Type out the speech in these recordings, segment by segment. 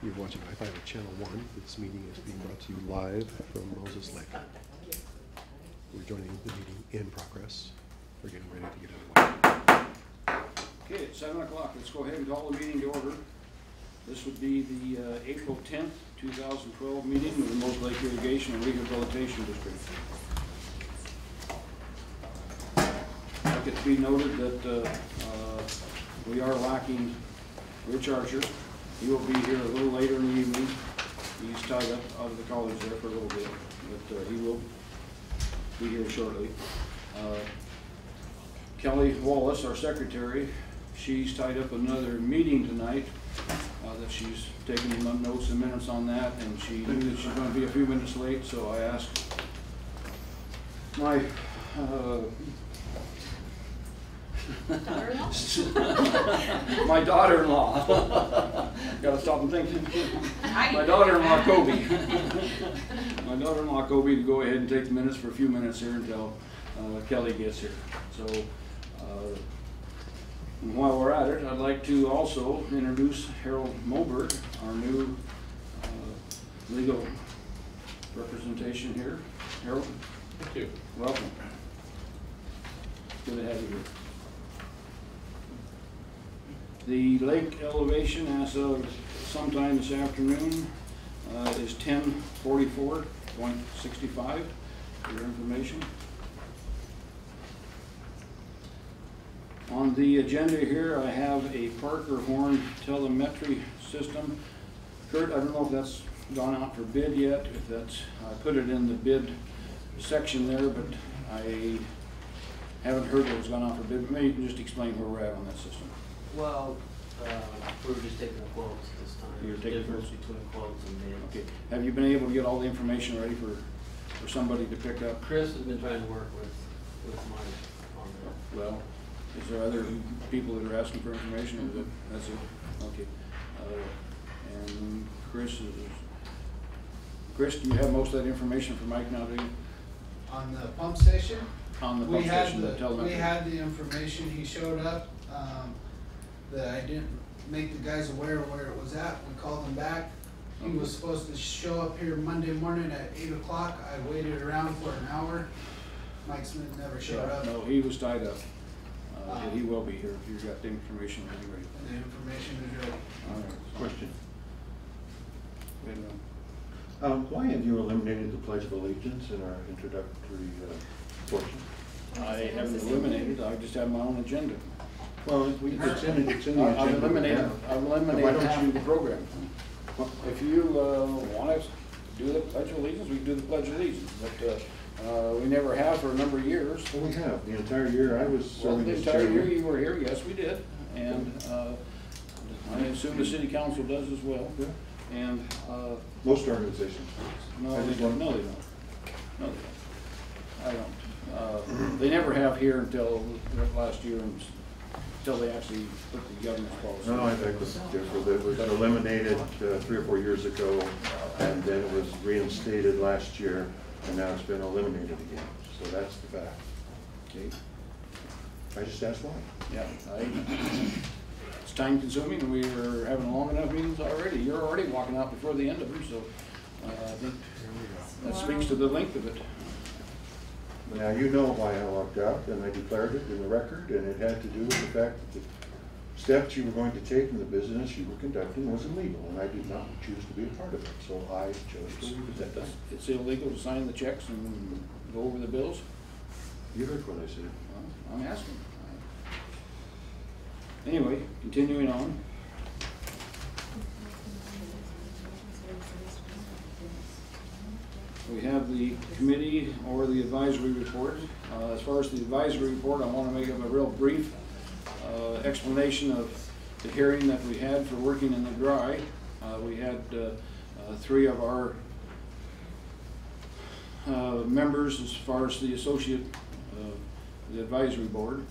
You're watching iFIBER Channel 1. This meeting is being brought to you live from Moses Lake. We're joining the meeting in progress. We're getting ready to get underway. Okay, it's 7 o'clock. Let's go ahead and call the meeting to order. This would be the April 10th, 2012 meeting of the Moses Lake Irrigation and Rehabilitation District. I'd like it to be noted that we are lacking Rich Archer. He will be here a little later in the evening. He's tied up out of the college there for a little bit, but he will be here shortly. Kelly Wallace, our secretary, she's tied up another meeting tonight that she's taking notes and minutes on that, and she knew that she's going to be a few minutes late, so I asked my my daughter-in-law. Gotta stop and think. My daughter-in-law Kobe. My daughter-in-law Kobe to go ahead and take the minutes for a few minutes here until Kelly gets here. So while we're at it, I'd like to also introduce Harold Moberg, our new legal representation here. Harold. Thank you. Welcome. Good to have you here. The lake elevation as of sometime this afternoon is 1044.65 for your information. On the agenda here I have a Parker Horn telemetry system. Kurt, I don't know if that's gone out for bid yet, if that's, I put it in the bid section there, but I haven't heard that it's gone out for bid. But maybe you can just explain where we're at on that system. Well, we're just taking the quotes this time. You're taking difference quotes? between quotes and bids. Okay. Have you been able to get all the information ready for somebody to pick up? Chris has been trying to work with Mike on that. Well, is there other people that are asking for information, or is it, that's it? Okay. And Chris, do you have most of that information for Mike now, do you? On the pump station? On the pump station, the telemetry. We had the information. He showed up. That I didn't make the guys aware of where it was at. We called him back. He was supposed to show up here Monday morning at 8 o'clock. I waited around for an hour. Mike Smith never showed up. No, he was tied up. But he will be here if you've got the information ready. The information is ready. All right. Question. Why have you eliminated the Pledge of Allegiance in our introductory portion? I haven't eliminated. I just have my own agenda. Well, it's in the agenda. I've eliminated half of the program. If you want us to do the Pledge of Allegiance, we can do the Pledge of Allegiance. But we never have for a number of years. Well, we have. The entire year I was serving the entire year you were here, yes, we did. And I assume the city council does as well. Yeah. And most organizations. No, they don't. No, they don't. No, they don't. I don't. They never have here until last year, until they actually put the governor's policy. No, I think it was eliminated 3 or 4 years ago, and then it was reinstated last year, and now it's been eliminated again. So that's the fact. Okay. I just asked why. Yeah, it's time consuming, and we were having long enough meetings already. You're already walking out before the end of them, so I think that speaks to the length of it. Now, you know why I walked out, and I declared it in the record, and it had to do with the fact that the steps you were going to take in the business you were conducting was illegal, and I did not choose to be a part of it, so I chose to leave it at that. It's illegal to sign the checks and go over the bills? You heard what I said. Well, I'm asking. Anyway, continuing on. We have the committee or the advisory report. As far as the advisory report, I want to make a real brief explanation of the hearing that we had for working in the dry. We had 3 of our members as far as the associate, the advisory board.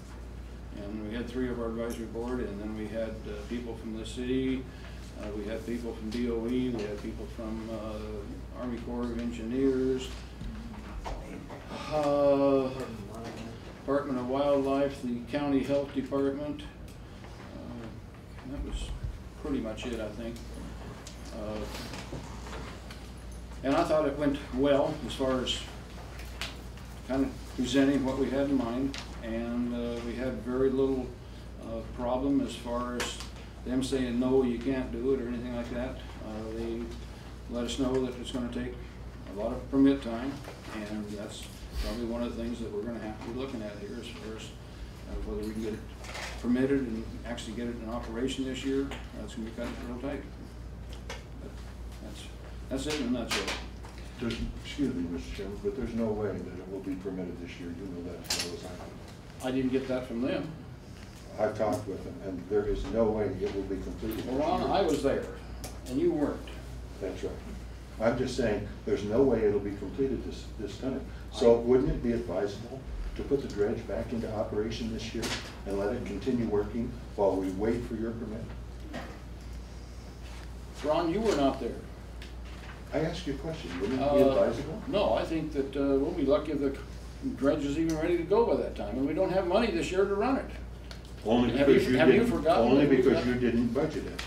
And we had 3 of our advisory board, and then we had people from the city, we had people from DOE, we had people from Army Corps of Engineers, Department of Wildlife, the County Health Department. That was pretty much it, I think. And I thought it went well as far as kind of presenting what we had in mind, and we had very little problem as far as them saying, no, you can't do it or anything like that. They let us know that it's going to take a lot of permit time, and that's probably one of the things that we're going to have to be looking at here as far as whether we can get it permitted and actually get it in operation this year. That's going to be kind of real tight. But that's it in a nutshell. Excuse me, Mr. Chairman, but there's no way that it will be permitted this year. You know that as well as I do. I didn't get that from them. I've talked with them, and there is no way it will be completed. Well, Ron, I was there, and you weren't. That's right. I'm just saying, there's no way it'll be completed this time. So wouldn't it be advisable to put the dredge back into operation this year and let it continue working while we wait for your permit? Ron, you were not there. I asked you a question. Wouldn't it be advisable? No, I think that we'll be lucky if the dredge is even ready to go by that time, and we don't have money this year to run it. Only Have because you you forgotten didn't. that Only we've because got- you didn't budget it.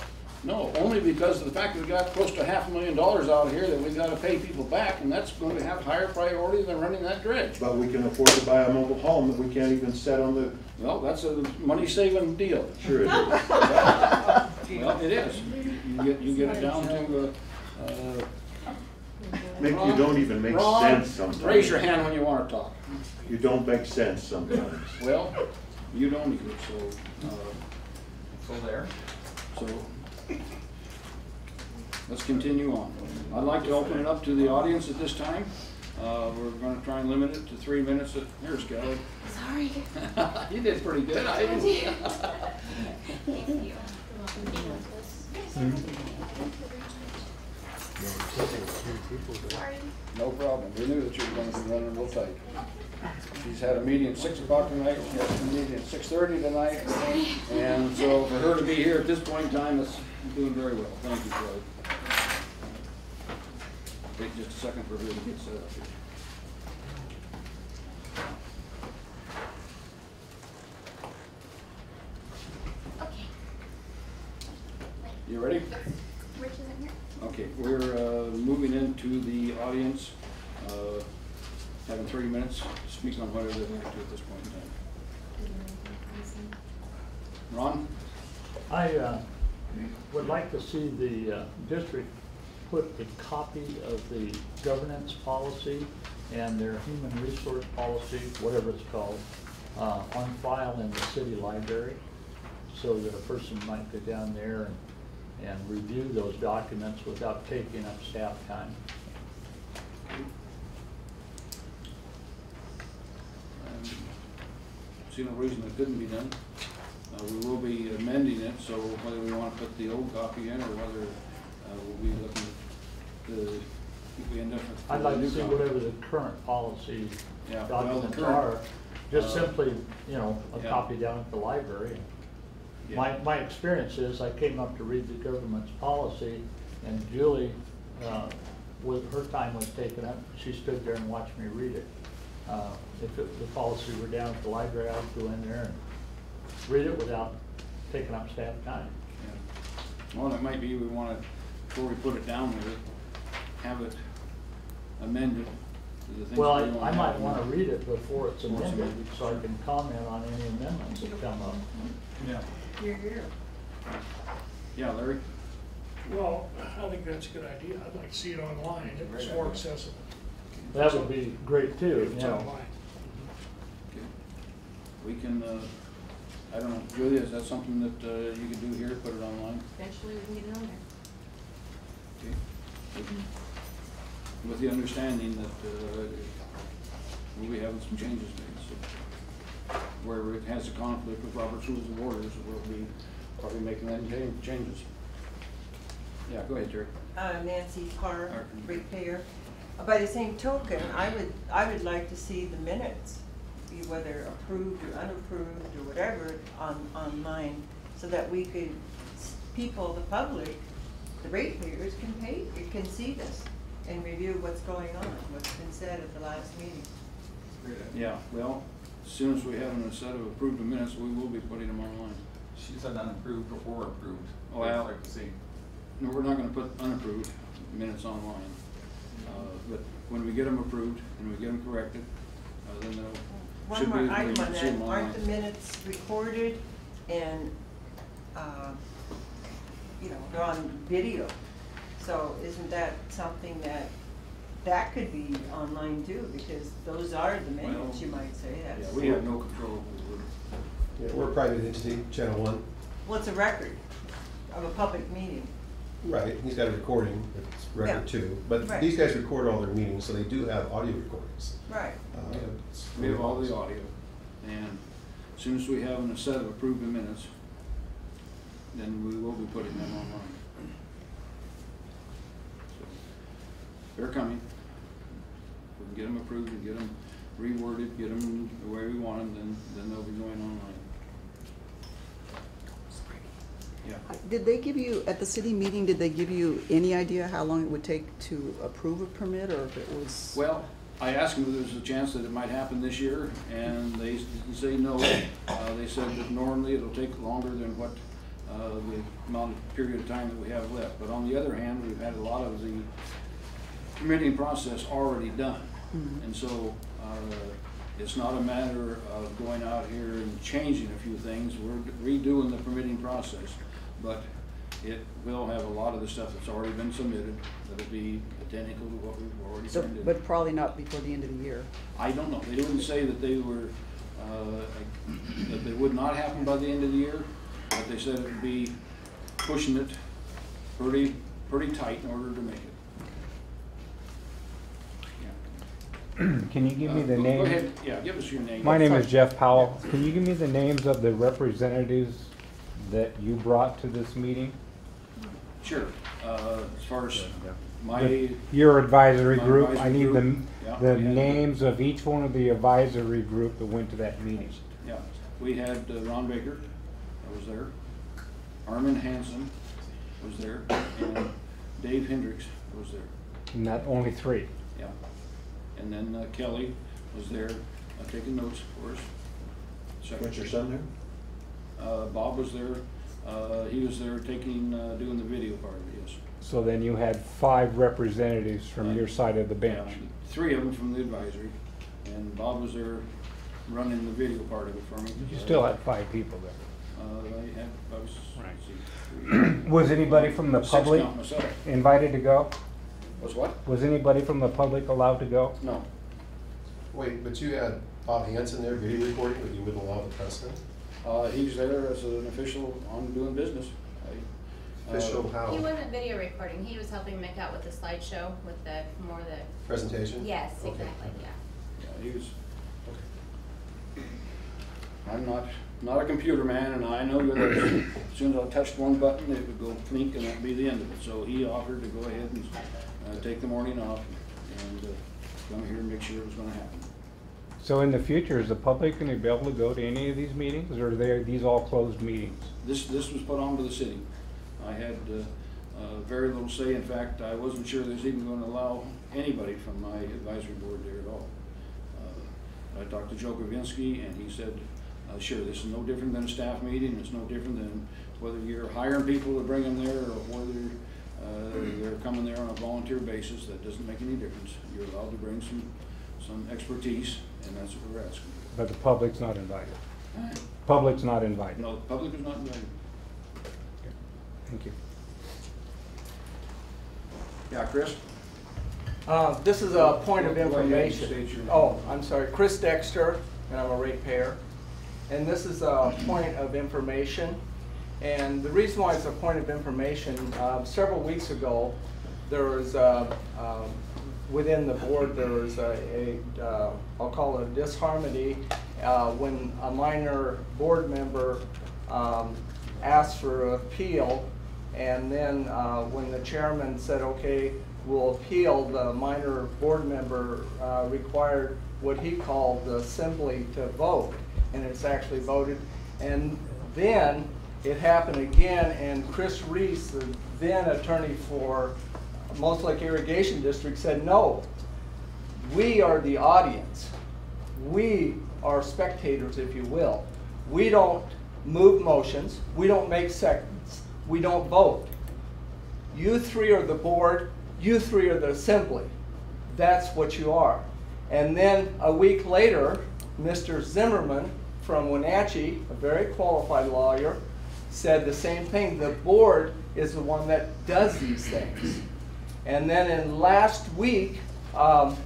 No, only because of the fact that we got close to $500,000 out here that we've got to pay people back, and that's going to have higher priority than running that dredge. But we can afford to buy a mobile home that we can't even set on the. Well, that's a money-saving deal. Sure it is. Well, it is. You get it down to, Mick, you don't even make Ron, sense sometimes. raise your hand when you want to talk. You don't make sense sometimes. Well, you don't either, so, so, let's continue on. I'd like to open it up to the audience at this time. We're going to try and limit it to 3 minutes. Here's Kelly. Sorry. You did pretty good. I didn't. Thank you. Sorry. No problem. We knew that you were going to be running real tight. She's had a meeting at 6 o'clock tonight. She has a meeting at 6:30 tonight. And so for her to be here at this point in time, is doing very well. Thank you, Kelly. Take just a second for her to get set up here. Okay. You ready? Rich is in here. Okay, we're moving into the audience, having 30 minutes to speak on whatever they'd like to at this point in time. Ron? I would like to see the district put a copy of the governance policy and their human resource policy, whatever it's called, on file in the city library, so that a person might go down there and review those documents without taking up staff time. See no reason it couldn't be done. We will be amending it, so whether we want to put the old copy in or whether we'll be looking at the, if we end up with I'd like a to new see copy. whatever the current policy Yeah, well, the documents current, are, just simply, you know, a yeah. copy down at the library. Yeah. My experience is I came up to read the government's policy, and Julie, with her time was taken up, she stood there and watched me read it. If the policy were down at the library, I'd go in there and read it without taking up staff time. Yeah. Well, it might be we want to, before we put it down there, have it amended to the things. Well, we I might have. want to read it before it's amended, so I can comment on any amendments that come up. Yeah. You're here. Yeah, Larry? Well, I think that's a good idea. I'd like to see it online. It's more accessible. That would be great too, If you it's know. online. Okay. We can, I don't know, Julia, is that something that you can do here, put it online? Eventually we can get it on there. Okay. With the understanding that we'll be having some changes made, so where it has a conflict with Robert's Rules of Orders, we'll be probably making that changes. Yeah, go ahead, Jerry. Nancy Carr, ratepayer. By the same token, I would like to see the minutes, be whether approved or unapproved or whatever, online, so that we could, people, the public, the ratepayers can see this and review what's going on, what's been said at the last meeting. Yeah, well, as soon as we have a set of approved minutes, we will be putting them online. She said unapproved or approved. Oh, yeah. I'd like to see. no, we're not gonna put unapproved minutes online. But when we get them approved and we get them corrected, then they'll. One more item on that, aren't the minutes recorded and, you know, they're on video? So isn't that something that could be online too, because those are the minutes, you might say. Yeah, That's, we have no control over Yeah, we're a private entity, Channel 1. well, it's a record of a public meeting. Right, he's got a recording, it's record Yeah. too. But Right. these guys record all their meetings, so they do have audio recordings. Right. It's- We have all the audio, and as soon as we have a set of approved minutes, then we will be putting them online. So, they're coming. We can get them approved and get them reworded, get them the way we want them, then they'll be going online. Yeah. Did they give you, at the city meeting, did they give you any idea how long it would take to approve a permit, or if it was? Well, I asked them if there's a chance that it might happen this year, and they didn't say no. They said that normally it'll take longer than what the amount of period of time that we have left. But on the other hand, we've had a lot of the permitting process already done. Mhm. And so it's not a matter of going out here and changing a few things. We're redoing the permitting process, but it will have a lot of the stuff that's already been submitted that'll be identical to what we've already So, turned in. but probably not before the end of the year. I don't know. They didn't say that they were, that they would not happen by the end of the year, but they said it would be pushing it pretty tight in order to make it. Yeah. Can you give me the Go name? ahead. Yeah, give us your name. My name is Jeff Powell. Can you give me the names of the representatives that you brought to this meeting? Sure. As far as my, Your advisory My group, I advisory need group, yeah, the we had- names of each one of the advisory group that went to that meeting. yeah, we had Ron Baker, that was there. Armin Hansen was there, and Dave Hendricks was there. And that only 3. Yeah, and then Kelly was there, taking notes, of course. What's your son there? Bob was there, he was there taking, doing the video part of it, yes. So then you had 5 representatives from your side of the bench. Yeah, 3 of them from the advisory, and Bob was there running the video part of it for me. You still had 5 people there. I was, Right. let's see, Was anybody from the 6 public count myself. invited to go? Was what? Was anybody from the public allowed to go? No. Wait, but you had Bob Hansen there video recording, but you wouldn't allow the press then? He's there as an official on doing business. Official how? He wasn't video recording, he was helping Mick out with the slideshow, with the, more the, Presentation? yes, Okay. exactly, yeah. Yeah, he was. I'm not a computer man, and I know that as soon as I touched one button, it would go blink, and that'd be the end of it. So he offered to go ahead and take the morning off and come here and make sure it was going to happen. So in the future, is the public going to be able to go to any of these meetings, or are these all closed meetings? This was put on to the city. I had very little say. In fact, I wasn't sure there's even going to allow anybody from my advisory board there at all. I talked to Joe Kavinsky, and he said, sure, this is no different than a staff meeting. It's no different than whether you're hiring people to bring them there or whether they're coming there on a volunteer basis. That doesn't make any difference. You're allowed to bring some expertise, and that's what we're asking. But the public's not invited. Public's not invited. No, the public is not invited. Thank you. Yeah, Chris? This is a point of Go ahead and information. state your name. Oh, I'm sorry, Chris Dexter, and I'm a ratepayer. And this is a point of information. And the reason why it's a point of information, several weeks ago, there was, within the board, there was I'll call it a disharmony, when a minor board member asked for appeal, and then when the chairman said, okay, we'll appeal, the minor board member required what he called the assembly to vote, and it's actually voted. And then it happened again, and Chris Reese, the then attorney for Most Lake Irrigation District, said, no, we are the audience. We are spectators, if you will. We don't move motions. We don't make seconds. We don't vote. You three are the board, you three are the assembly. That's what you are. And then a week later, Mr. Zimmerman from Wenatchee, a very qualified lawyer, said the same thing. The board is the one that does these things. And then in last week, or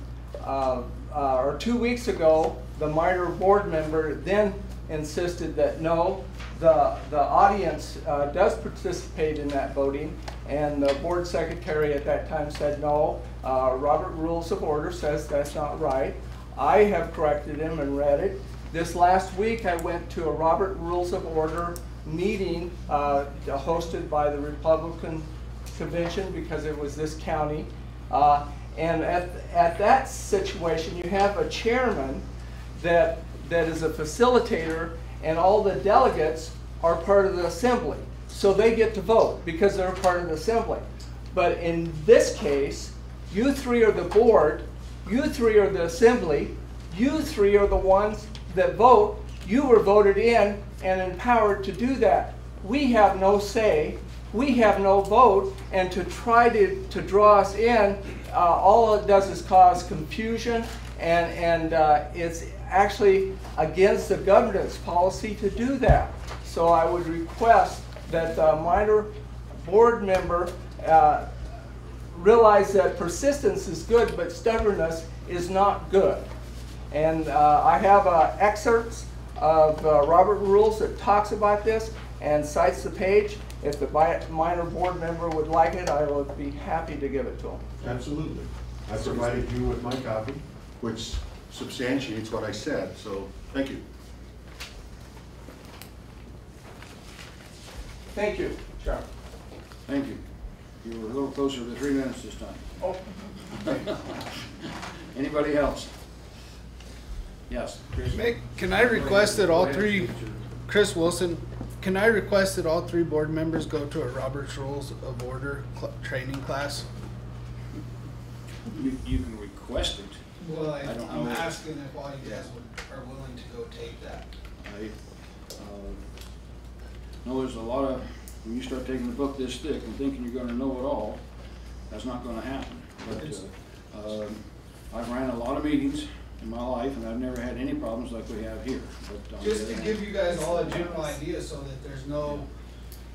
2 weeks ago, the MLIRD board member then insisted that no, the audience does participate in that voting, and the board secretary at that time said no, Robert Rules of Order says that's not right. I have corrected him and read it. This last week I went to a Robert Rules of Order meeting hosted by the Republican Convention because it was this county. And at that situation you have a chairman that is a facilitator, and all the delegates are part of the assembly. So they get to vote because they're part of the assembly. But in this case, you three are the board, you three are the assembly, you three are the ones that vote. You were voted in and empowered to do that. We have no say, we have no vote, and to try to draw us in, all it does is cause confusion, and it's actually against the governance policy to do that. So I would request that the MLIRD board member realize that persistence is good, but stubbornness is not good. And I have excerpts of Robert Rules that talks about this and cites the page. If the MLIRD board member would like it, I would be happy to give it to him. Absolutely. I provided you with my copy, which substantiates what I said, so thank you. Thank you, Chuck. Thank you. You were a little closer to 3 minutes this time. Oh. Anybody else? Yes, Chris. Mick, can I request that all three, Chris Wilson, can I request that all three board members go to a Robert's Rules of Order training class? You can request it. Well, I'm asking if all you guys are willing to go take that. No, there's a lot of, when you start taking a book this thick and thinking you're gonna know it all, that's not gonna happen. But I've ran a lot of meetings in my life, and I've never had any problems like we have here. But just to give you guys all a general idea so that there's no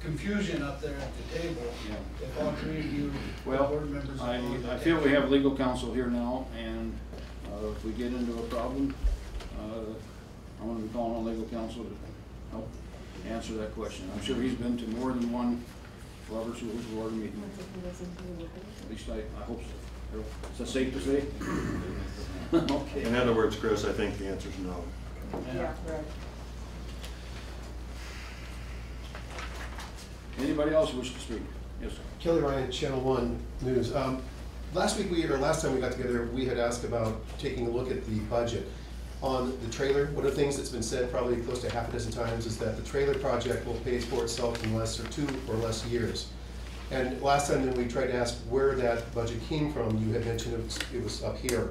confusion up there at the table. Yeah. If all three of you board members are willing to I take feel we it. have legal counsel here now, and if we get into a problem, I'm going to be calling on legal counsel to help answer that question. I'm sure he's been to more than one Robert's Rules of Order meeting. At least I hope so. Is that safe to say? Okay. In other words, Chris, I think the answer is no. Yeah, right. Anybody else wish to speak? Yes, sir. Kelly Ryan, Channel 1 News. Last time we got together, we had asked about taking a look at the budget on the trailer. One of the things that's been said probably close to half a dozen times is that the trailer project will pay for itself in two or less years. And last time then we tried to ask where that budget came from. You had mentioned it was up here,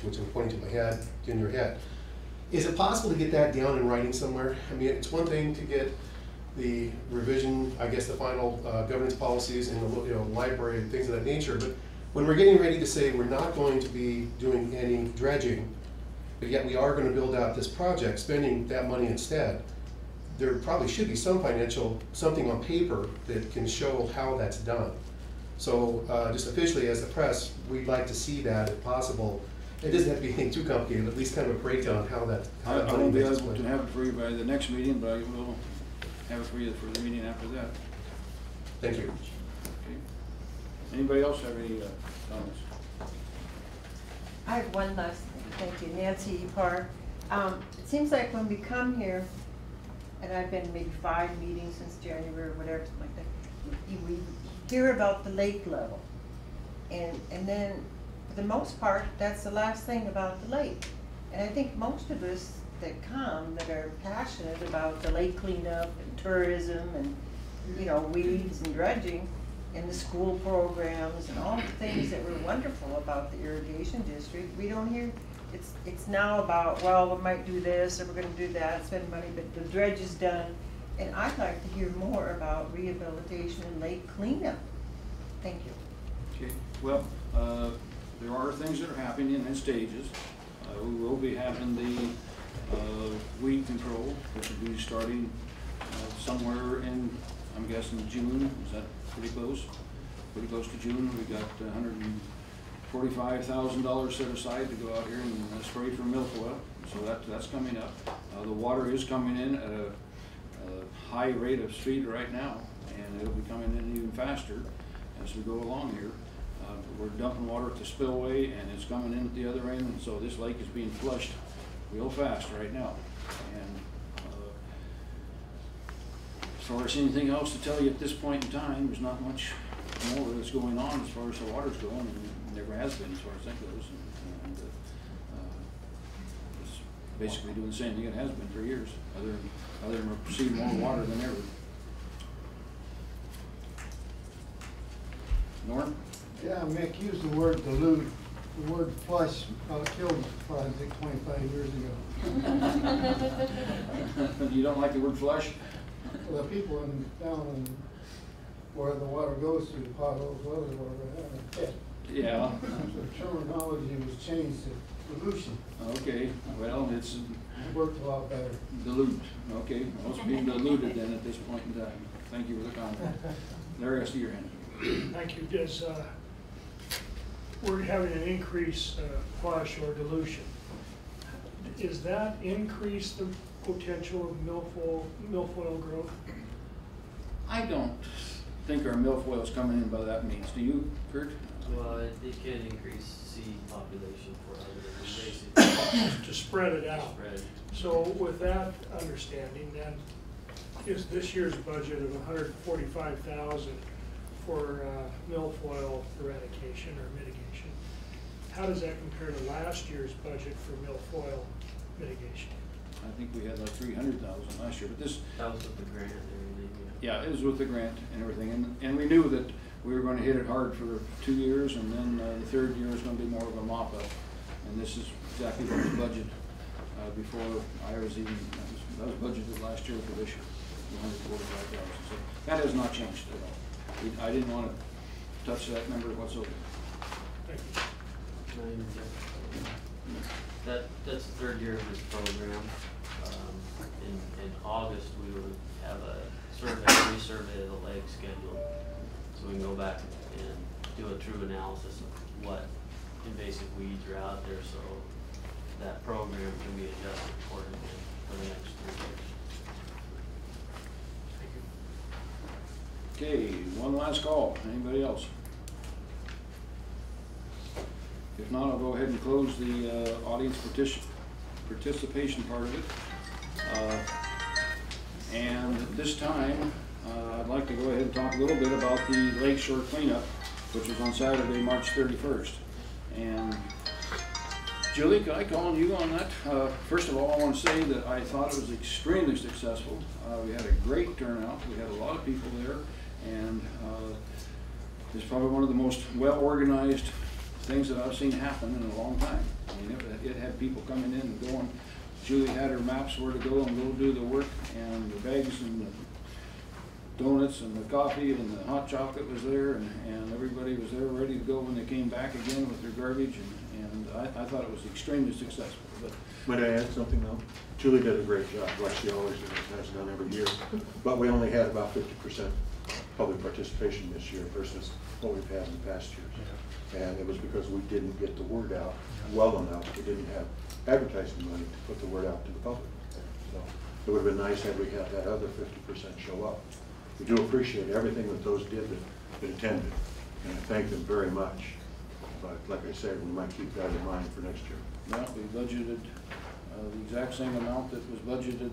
which I'm pointing to my head, in your head. Is it possible to get that down in writing somewhere? I mean, it's one thing to get the revision, I guess the final governance policies in the library and things of that nature, but when we're getting ready to say we're not going to be doing any dredging, but yet we are going to build out this project, spending that money instead, there probably should be something on paper that can show how that's done. So just officially as the press, we'd like to see that if possible. It doesn't have to be anything too complicated, at least kind of a breakdown of how that I won't be able to have it for you by the next meeting, but I will have it for you for the meeting after that. Thank you. Okay. Anybody else have any comments? I have one last thing. Thank you, Nancy Parr. It seems like when we come here, and I've been maybe 5 meetings since January or whatever, something like that, we hear about the lake level. And then, for the most part, that's the last thing about the lake. And I think most of us that come that are passionate about the lake cleanup and tourism and, weeds and dredging and the school programs and all the things that were wonderful about the irrigation district, we don't hear. It's now about, well, we might do this or we're going to do that, spend money, but the dredge is done. And I'd like to hear more about rehabilitation and lake cleanup. Thank you. Okay, well, there are things that are happening in stages. We will be having the weed control, which will be starting somewhere in, I'm guessing June. Is that pretty close? Pretty close to June. We got $145,000 set aside to go out here and spray for milfoil. So that's coming up. The water is coming in at a high rate of speed right now, and it'll be coming in even faster as we go along here. We're dumping water at the spillway, and it's coming in at the other end, and so this lake is being flushed real fast right now. And as far as anything else to tell you at this point in time, there's not much more that's going on as far as the water's going, and it never has been as far as that goes. And it's basically doing the same thing it has been for years, other than we're receiving more water than ever. Norm? Yeah, Mick used the word dilute. The word flush killed the project 25 years ago. You don't like the word flush? The people down in where the water goes through the potholes, Yeah. the terminology was changed to dilution. Okay, well, it's It worked a lot better. dilute. Okay, well, it's being diluted then at this point in time. Thank you for the comment. Larry, I see your hand. Thank you. Does, we're having an increase, flush or dilution. Is that increase the potential of milfoil growth? I don't think our milfoil is coming in by that means. Do you, Kurt? Well, it can increase seed population for other invasive. To spread it out. So with that understanding, then, is this year's budget of $145,000 for milfoil eradication or mitigation? How does that compare to last year's budget for milfoil mitigation? I think we had like 300,000 last year, but this. That was with the grant and everything. Yeah, it was with the grant and everything, and we knew that we were going to hit it hard for 2 years, and then the third year is going to be more of a mop-up. And this is exactly what was budgeted before I was even, that was budgeted last year for this year, 145,000. So that has not changed at all. I didn't want to touch that number whatsoever. Thank you. That's the third year of this program. In August, we would have a resurvey of the lake scheduled, so we can go back and do a true analysis of what invasive weeds are out there, so that program can be adjusted accordingly for the next 3 years. Okay, one last call. Anybody else? If not, I'll go ahead and close the audience participation part of it. And at this time, I'd like to go ahead and talk a little bit about the Lakeshore cleanup, which was on Saturday, March 31st. And Julie, can I call on you on that? First of all, I want to say that I thought it was extremely successful. We had a great turnout. We had a lot of people there, and it's probably one of the most well-organized things that I've seen happen in a long time. I mean, it had people coming in and going. Julie had her maps where to go and go do the work, and the bags and the donuts and the coffee and the hot chocolate was there, and everybody was there ready to go when they came back again with their garbage, and I thought it was extremely successful. But might I add something though? Julie did a great job, like she always has done every year, but we only had about 50% public participation this year versus what we've had in the past years. And it was because we didn't get the word out well enough. We didn't have advertising money to put the word out to the public. So it would have been nice had we had that other 50% show up. We do appreciate everything that those did that attended, and I thank them very much. But like I said, we might keep that in mind for next year. yeah, we budgeted the exact same amount that was budgeted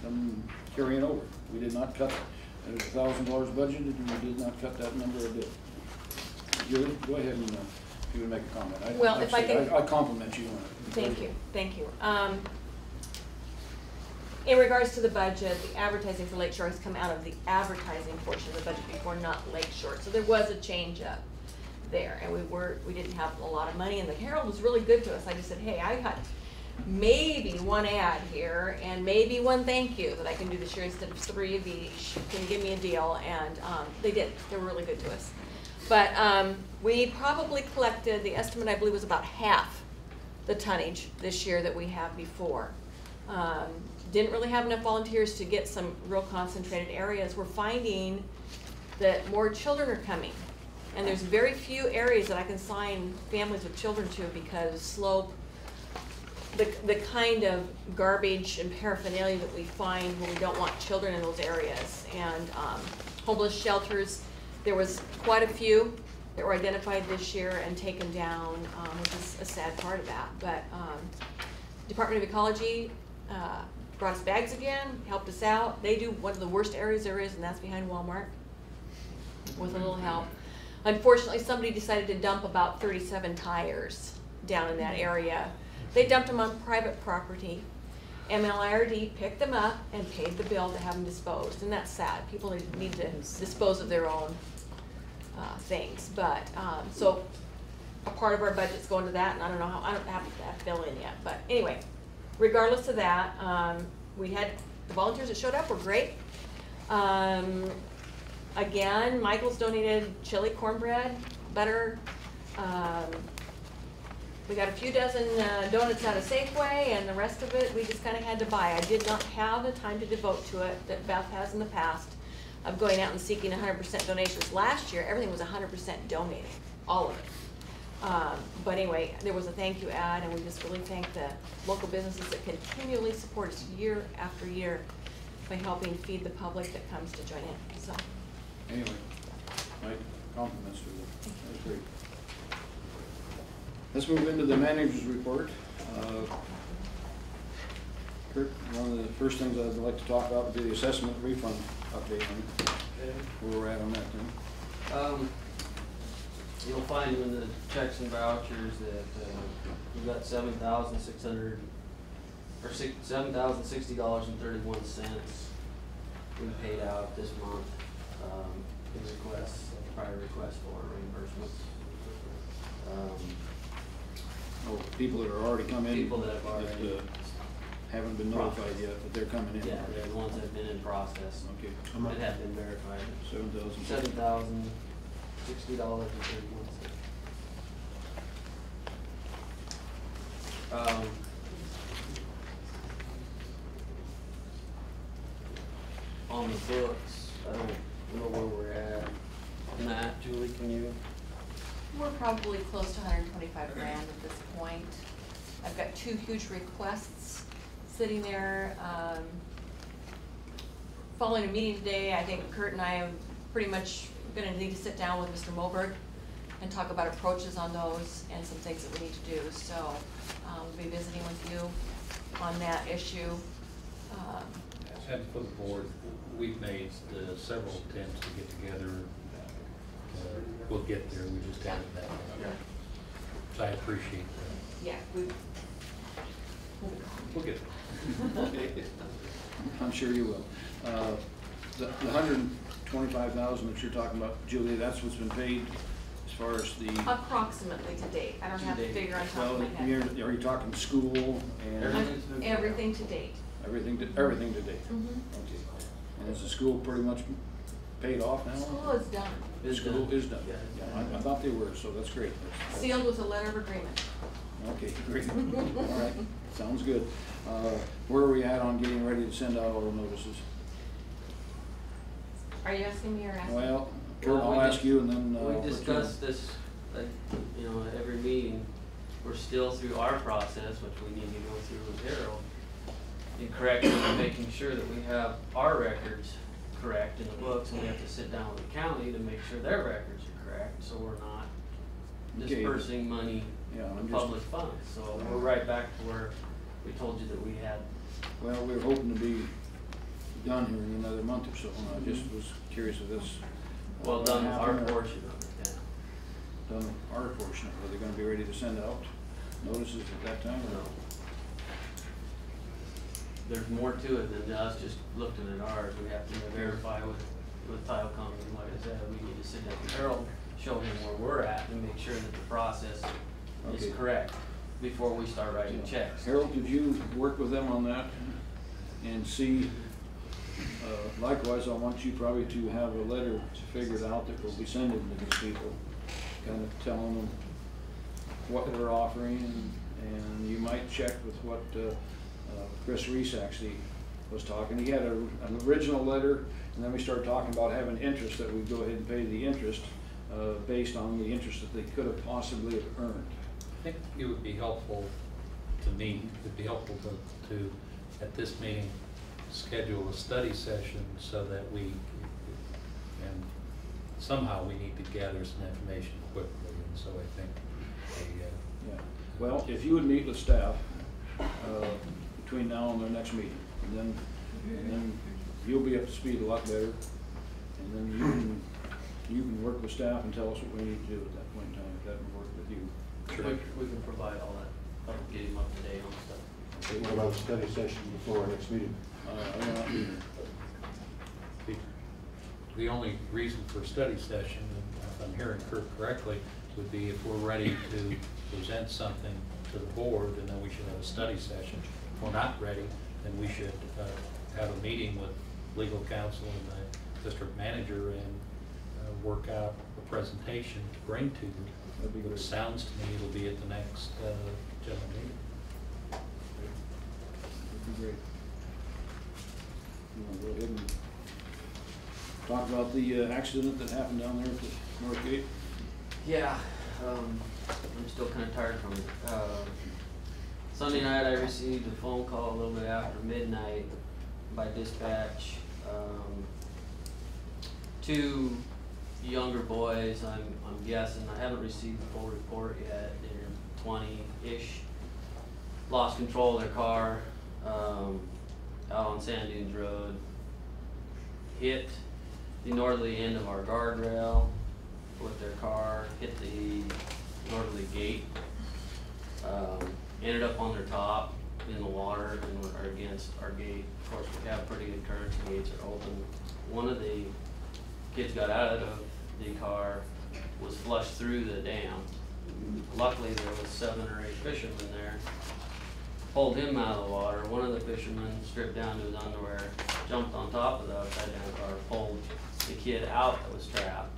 from carrying over. We did not cut it. It was $1,000 budgeted, and we did not cut that number a bit. Julie, go ahead and if you would make a comment. Well, if I can, I compliment you on it. Thank you, thank you. In regards to the budget, the advertising for Lakeshore has come out of the advertising portion of the budget before, not Lakeshore. So there was a change up there, and we didn't have a lot of money, and the Herald was really good to us. I just said, hey, I got maybe one ad here and maybe one thank you that I can do this year instead of 3 of each. Can you give me a deal? And they did. They were really good to us. But we probably collected, the estimate I believe was about half the tonnage this year that we have before. Didn't really have enough volunteers to get some real concentrated areas. We're finding that more children are coming. And there's very few areas that I can assign families with children to because slope, the kind of garbage and paraphernalia that we find when we don't want children in those areas. And homeless shelters, there was quite a few that were identified this year and taken down, which is a sad part of that. But Department of Ecology brought us bags again, helped us out. They do one of the worst areas there is, and that's behind Walmart, with a little help. Unfortunately, somebody decided to dump about 37 tires down in that area. They dumped them on private property. MLIRD picked them up and paid the bill to have them disposed, and that's sad. People need to dispose of their own things. But so a part of our budget's going to that, and I don't know how, I don't have that bill in yet. But anyway, regardless of that, we had the volunteers that showed up were great. Again, Michael's donated chili, cornbread, butter. We got a few dozen donuts out of Safeway, and the rest of it we just kind of had to buy. I did not have the time to devote to it that Beth has in the past of going out and seeking 100% donations. Last year, everything was 100% donated, all of it. But anyway, there was a thank you ad, and we just really thank the local businesses that continually support us year after year by helping feed the public that comes to join in. So. Anyway, my compliments to you. That was great. Let's move into the manager's report. Kurt, one of the first things I'd like to talk about would be the assessment refund update on where we're at on that thing. You'll find in the checks and vouchers that we've got $7,600 or $7,060.31 we paid out this month in requests, prior requests for reimbursements. Oh, people that are already come in. People that have already haven't been notified yet, but they're coming in. Yeah, they're the ones that have been in process. Okay. That have been verified. $7,060. $7,060.31. On the books, I don't know where we're at. Matt, Julie, can you? We're probably close to 125 grand at this point. I've got 2 huge requests sitting there. Following a meeting today, I think Kurt and I are pretty much going to need to sit down with Mr. Moberg and talk about approaches on those and some things that we need to do. So we'll be visiting with you on that issue. And for the board, we've made several attempts to get together. We'll get there. We just haven't met. So I appreciate that. Yeah, we'll get there. I'm sure you will. The $125,000 that you're talking about, Julie, that's what's been paid as far as the approximately to date. I don't have the figure on top of my head. Are you talking school and everything to date? Everything to date. Okay. And is the school pretty much paid off now? School is done. School is done. Yeah, I thought they were, so that's great. Sealed with a letter of agreement. Okay, great. All right, sounds good. Where are we at on getting ready to send out all the notices? Are you asking me or asking? Well, Kurt, I'll ask you and then. We discussed this, at every meeting. We're still through our process, which we need to go through with Harold, in correcting and making sure that we have our records correct in the books, and we have to sit down with the county to make sure their records are correct, so we're not dispersing money in public funds. So we're right back to where we told you that we had. Well, we were hoping to be done here in another month or so, and I just was curious if this. Well, done with our portion of it, yeah. Done with our portion. Are they gonna be ready to send out notices at that time or no? There's more to it than us just looking at ours. We have to verify with title company. Like I said, we need to sit down with Harold, show him where we're at, and make sure that the process is correct before we start writing checks. Harold, did you work with them on that and see likewise, I want you probably to have a letter figured out that we'll be sending to these people, kind of telling them what we're offering, and you might check with what Chris Reese actually was talking. He had an original letter, and then we started talking about having interest, that we'd go ahead and pay the interest based on the interest that they could have possibly have earned. I think it would be helpful to me, it'd be helpful to at this meeting, schedule a study session so that we, and somehow we need to gather some information quickly, and so I think Yeah. Well, if you would meet with staff between now and their next meeting, and then you'll be up to speed a lot better, and then you can work with staff and tell us what we need to do at that point in time, if that would work with you. Sure. We can provide all that, help get him up to date on stuff. Okay, what about a study session before our next meeting? I will not be there. the only reason for a study session, if I'm hearing Kurt correctly, would be if we're ready to present something to the board, and then we should have a study session. If we're not ready, then we should have a meeting with legal counsel and the district manager and work out a presentation to bring to you. That'd be It great. sounds to me it'll be at the next general meeting. That'd be great. You want to go ahead and talk about the accident that happened down there at the North Gate? Yeah, I'm still kind of tired from it. Sunday night I received a phone call a little bit after midnight by dispatch. Two younger boys, I'm guessing, I haven't received the full report yet, they're 20-ish, lost control of their car out on Sand Dunes Road, hit the northerly end of our guardrail with their car, hit the northerly gate, ended up on their top in the water and are against our gate. Of course, we have pretty good currents, the gates are open. One of the kids got out of the car, was flushed through the dam. Luckily, there was 7 or 8 fishermen there. Pulled him out of the water. One of the fishermen stripped down to his underwear, jumped on top of the upside down car, pulled the kid out that was trapped.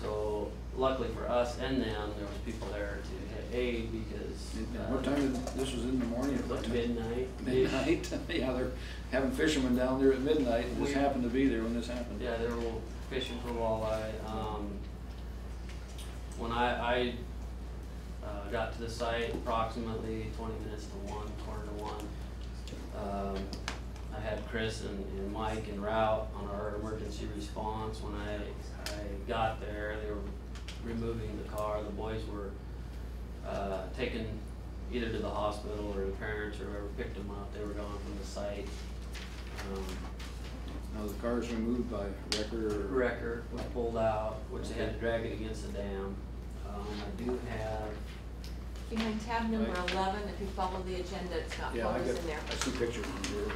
So luckily for us and them, there was people there to aid because. What time did, this was in the morning? At what time? Midnight. Midnight? Yeah, they're having fishermen down there at midnight, and this happened to be there when this happened. Yeah, they were fishing for walleye. When I got to the site, approximately 20 minutes to 1, quarter to 1, I had Chris and Mike en route on our emergency response. When I got there, they were removing the car. The boys were taken either to the hospital or the parents or whoever picked them up. They were gone from the site. Now the car is removed by Wrecker or? Wrecker was pulled out, which they had to drag it against the dam. I do have. Behind tab number 11, if you follow the agenda, it's got Yeah, photos in there. I see pictures in here.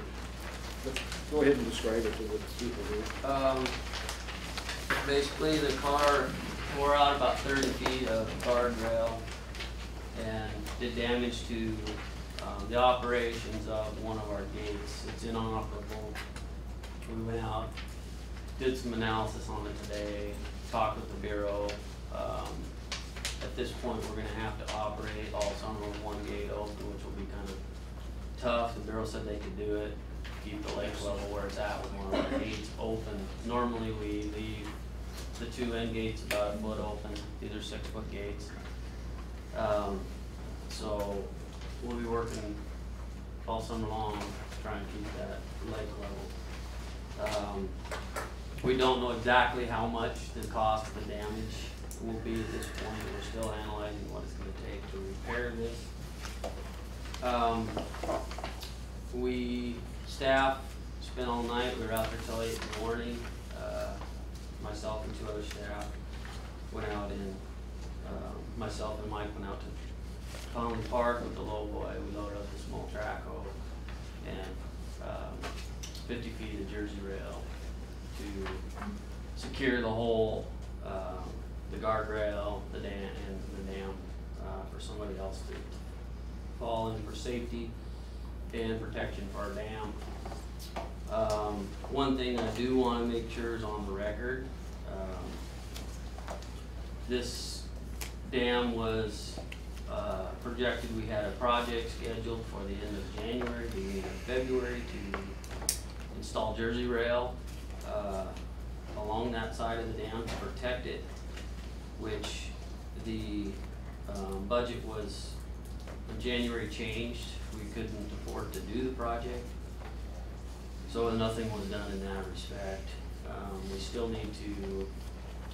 But go ahead and describe it to the people here. Basically, the car tore out about 30 feet of guardrail and did damage to the operations of one of our gates. It's inoperable. We went out, did some analysis on it today, talked with the Bureau. At this point, we're going to have to operate all summer with one gate open, which will be kind of tough. The Bureau said they could do it, keep the lake level where it's at with one of our gates open. Normally, we leave the 2 end gates about a foot open. These are 6-foot gates. So we'll be working all summer long to try and keep that lake level. We don't know exactly how much the cost of the damage will be at this point. We're still analyzing what it's going to take to repair this. Staff spent all night. We were out there till 8 in the morning. Myself and 2 other staff went out and myself and Mike went out to Conley Park with the low boy. We loaded up the small trackhoe and 50 feet of Jersey rail to secure the whole, the guardrail, the dam, and the dam for somebody else to fall in for safety and protection for our dam. One thing I do want to make sure is on the record. This dam was projected, we had a project scheduled for the end of January, beginning of February to install Jersey rail along that side of the dam to protect it, which the budget was, in January changed. We couldn't afford to do the project, so nothing was done in that respect. We still need to,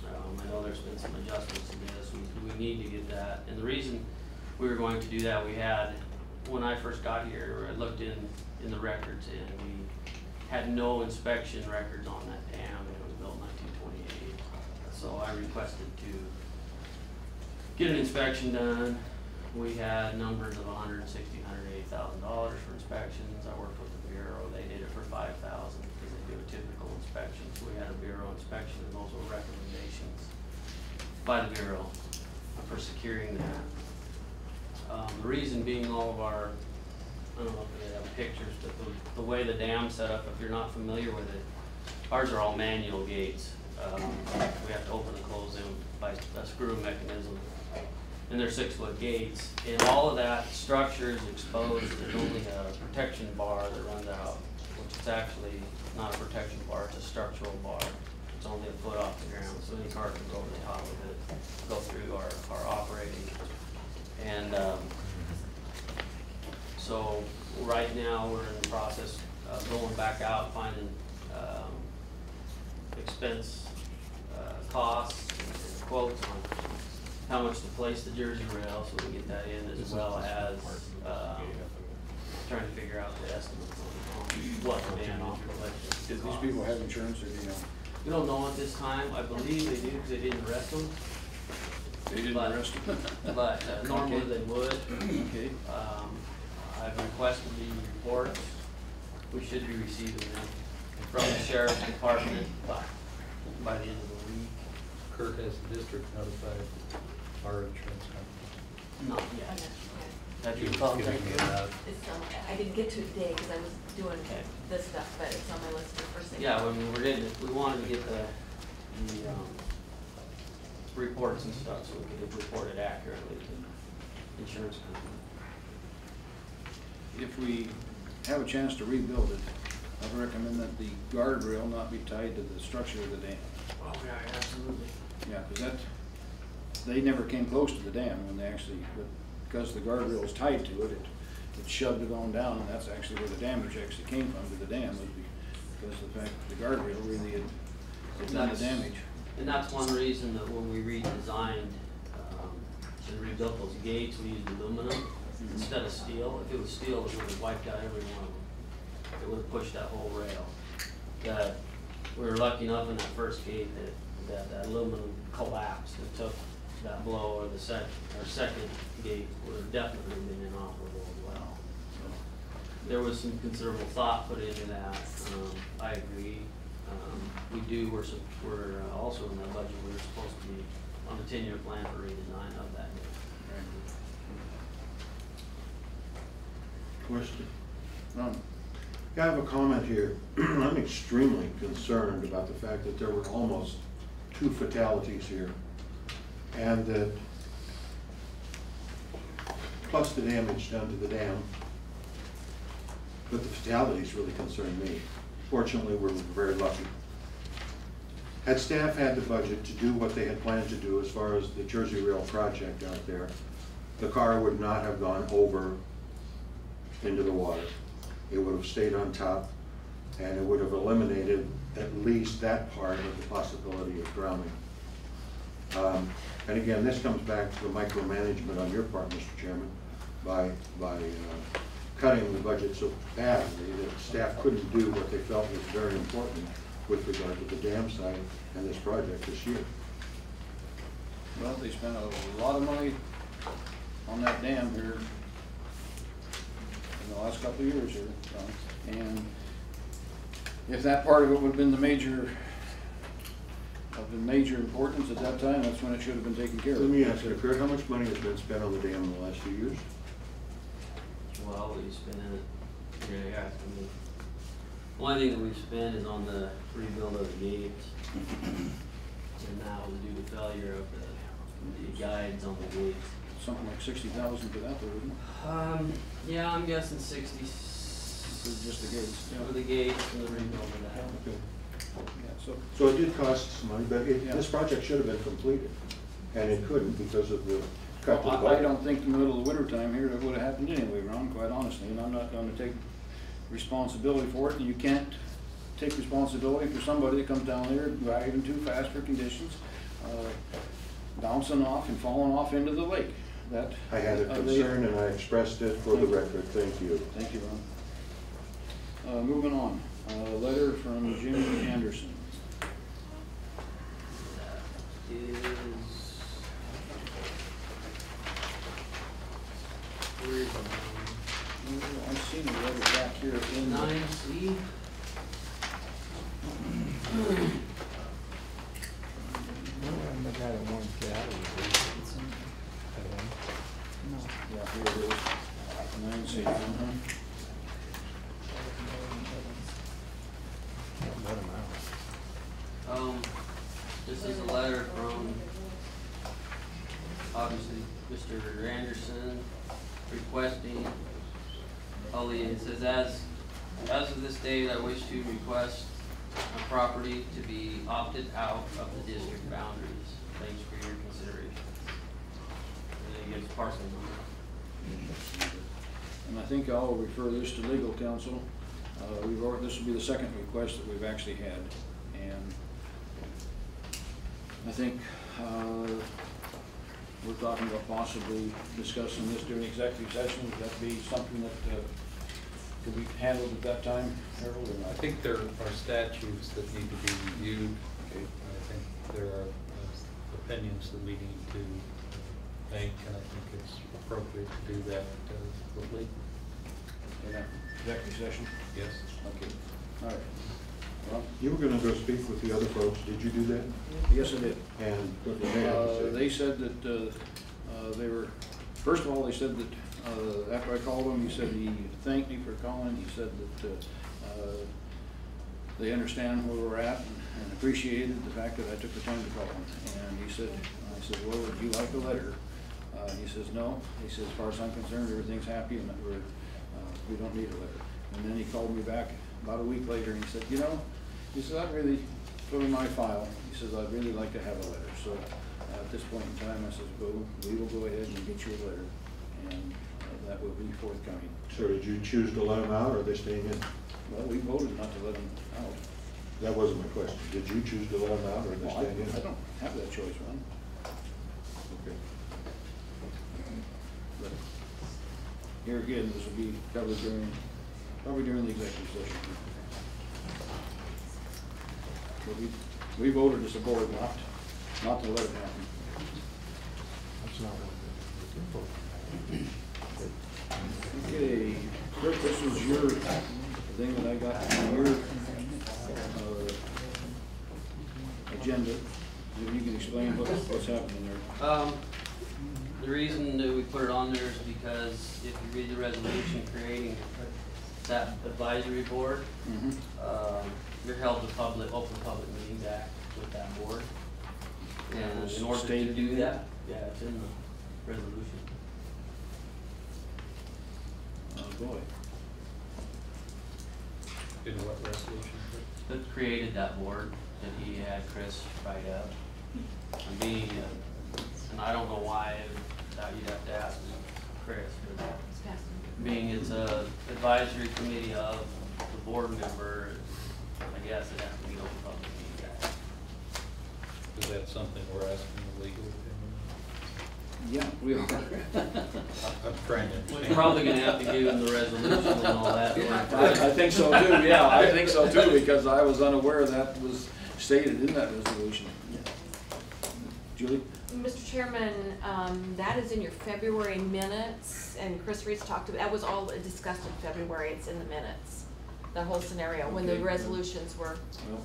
I know there's been some adjustments to this, we need to get that. And the reason we were going to do that, we had, when I first got here, I looked in the records and we had no inspection records on that dam, and it was built in 1928. So I requested to get an inspection done. We had numbers of $160,000, $180,000 for inspections. I worked with the Bureau, they did it for $5,000 because they do a typical inspection. So we had a Bureau inspection, and those were recommendations by the Bureau for securing that. The reason being all of our, I don't know if they have pictures, but the way the dam's set up, if you're not familiar with it, ours are all manual gates. We have to open and close them by a screw mechanism. And they're 6-foot gates. And all of that structure is exposed. There's only a protection bar that runs out, which is actually not a protection bar, it's a structural bar. It's only a foot off the ground, so any car can go over the top of it, go through our operating. And so right now we're in the process of going back out, finding expense costs and quotes on how much to place the Jersey rail, so we get that in, as well as trying to figure out the estimates on what the dam operations. Did these people have insurance, or do you know? We don't know at this time. I believe they do because they didn't arrest them. They didn't arrest them? But normally Okay. they would. Okay. I've requested the reports. We should be receiving them from the Sheriff's Department by the end of the week. Kurt, has the district notified our insurance company? Not yet. Have you He was contacted giving me them? that. It's on, I didn't get to it today because I was doing this stuff, but it's on my list for first thing. Yeah, when we're getting it, we wanted to get the reports and stuff so we could report it accurately to the insurance company. If we have a chance to rebuild it, I would recommend that the guardrail not be tied to the structure of the dam. Oh, yeah, absolutely. Yeah, because they never came close to the dam when they actually, because the guardrail is tied to it, it shoved it on down, and that's actually where the damage actually came from to the dam, was because of the fact that the guardrail really had done the damage. And that's one reason that when we redesigned and rebuilt those gates, we used aluminum instead of steel. If it was steel, it would have wiped out every one of them. It would have pushed that whole rail. That we were lucky enough in that first gate that aluminum collapsed and took that blow, or the second gate would have definitely been inoperable as well. So there was some considerable thought put into that. I agree. We're also in that budget, we were supposed to be on the 10-year plan for redesign of that. Question? I have a comment here. I'm extremely concerned about the fact that there were almost 2 fatalities here, and that, plus the damage done to the dam, but the fatalities really concern me. Fortunately, we're very lucky. Had staff had the budget to do what they had planned to do as far as the Jersey Rail project out there, the car would not have gone over into the water. It would have stayed on top, and it would have eliminated at least that part of the possibility of drowning. And again, this comes back to the micromanagement on your part, Mr. Chairman, by cutting the budget so badly that staff couldn't do what they felt was very important with regard to the dam site and this project this year. Well, they spent a lot of money on that dam here in the last couple of years here, and if that part of it would have been the major importance at that time, that's when it should have been taken care of. Let me ask you, Kurt, how much money has been spent on the dam in the last few years? Well, we spent in it, yeah, I mean, One thing that we've spent is on the rebuild of the gates. And now due to failure of the guides on the gates. Something like 60,000 for that, though, isn't it? Yeah, I'm guessing 60. This is just the gates. For the gates and the rebuild of that. Okay. Yeah, So it did cost some money, but Yeah. this project should have been completed, and it couldn't because of the cut to the I budget. don't think in the middle of the winter time here that would have happened anyway, Ron, quite honestly, and I'm not gonna take responsibility for it, and you can't take responsibility for somebody that comes down there driving too fast for conditions, bouncing off and falling off into the lake. That I had a concern and I expressed it for the record. Thank you. Thank you, Ron. Moving on, letter from Jim Anderson. Where is it? I've seen the letter back here in 9C. Yeah, here it is. 9C. This is a letter from, obviously, Mr. Anderson requesting, it says, as of this date, I wish to request a property to be opted out of the district boundaries. Thanks for your consideration. And then it gives parcel number. And I think I'll refer this to legal counsel. This will be the second request that we've actually had. And I think we're talking about possibly discussing this during executive session. Would that be something that could be handled at that time, Harold, or not? I think there are statutes that need to be reviewed. Okay. I think there are opinions that we need to make, and I think it's appropriate to do that with legal. Yeah, executive session? Yes. Okay, all right. Well, You were gonna go speak with the other folks. Did you do that? yes, I did. And what did they have to say? They said that they were, first of all, they said that after I called him, he said he thanked me for calling. He said that they understand where we're at and appreciated the fact that I took the time to call him. And he said, I said, well, would you like a letter? He says, no. He says, as far as I'm concerned, everything's happy and that we don't need a letter. And then he called me back about a week later and he said, you know, he says, I'd really put in my file. He says, I'd really like to have a letter. So at this point in time, I says, we will go ahead and get you a letter. And that will be forthcoming. So did you choose to let them out, or are they staying in? Well, we voted not to let them out. That wasn't my question. Did you choose to let them out, or are they Well, staying in? I don't have that choice, Ron. Okay. But here again, this will be covered probably during the executive session. But we voted as a board not to let it happen. That's not what Okay, Rick, this was your thing that I got from your agenda. Maybe you can explain what's happening there. The reason that we put it on there is because if you read the resolution creating that advisory board, you're held to Open Public Meetings Act with that board. And in order to do that, yeah, it's in the resolution. Oh, boy. In what resolution? That created that board that he had Chris write up. And being, and I don't know why, you'd have to ask Chris, but being it's a advisory committee of the board member, I guess it has to be Open Public Meetings Act. Is that something we're asking the legal opinion? Yeah, we are. I'm trying to understand. We're probably gonna have to give him the resolution and all that. I think so too, yeah, I think so too, because I was unaware that was stated in that resolution. Julie? Mr. Chairman, that is in your February minutes, and Chris Reese talked about, that was all discussed in February, it's in the minutes. The whole scenario, when the Okay. resolutions Well,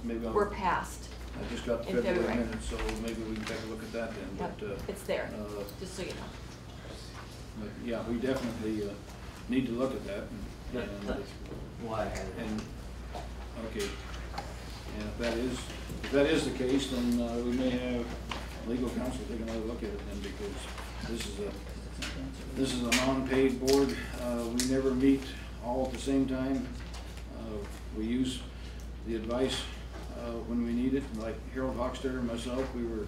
maybe were passed. I just got the in February February. minutes, so maybe we can take a look at that then, Yep, but, it's there, just so you know. but yeah, we definitely, need to look at that and, That's why I had it. and Okay. And if that is the case, then we may have legal counsel take another look at it then, because this is a non-paid board. We never meet all at the same time. We use the advice when we need it. Like Harold Hochstetter and myself, we were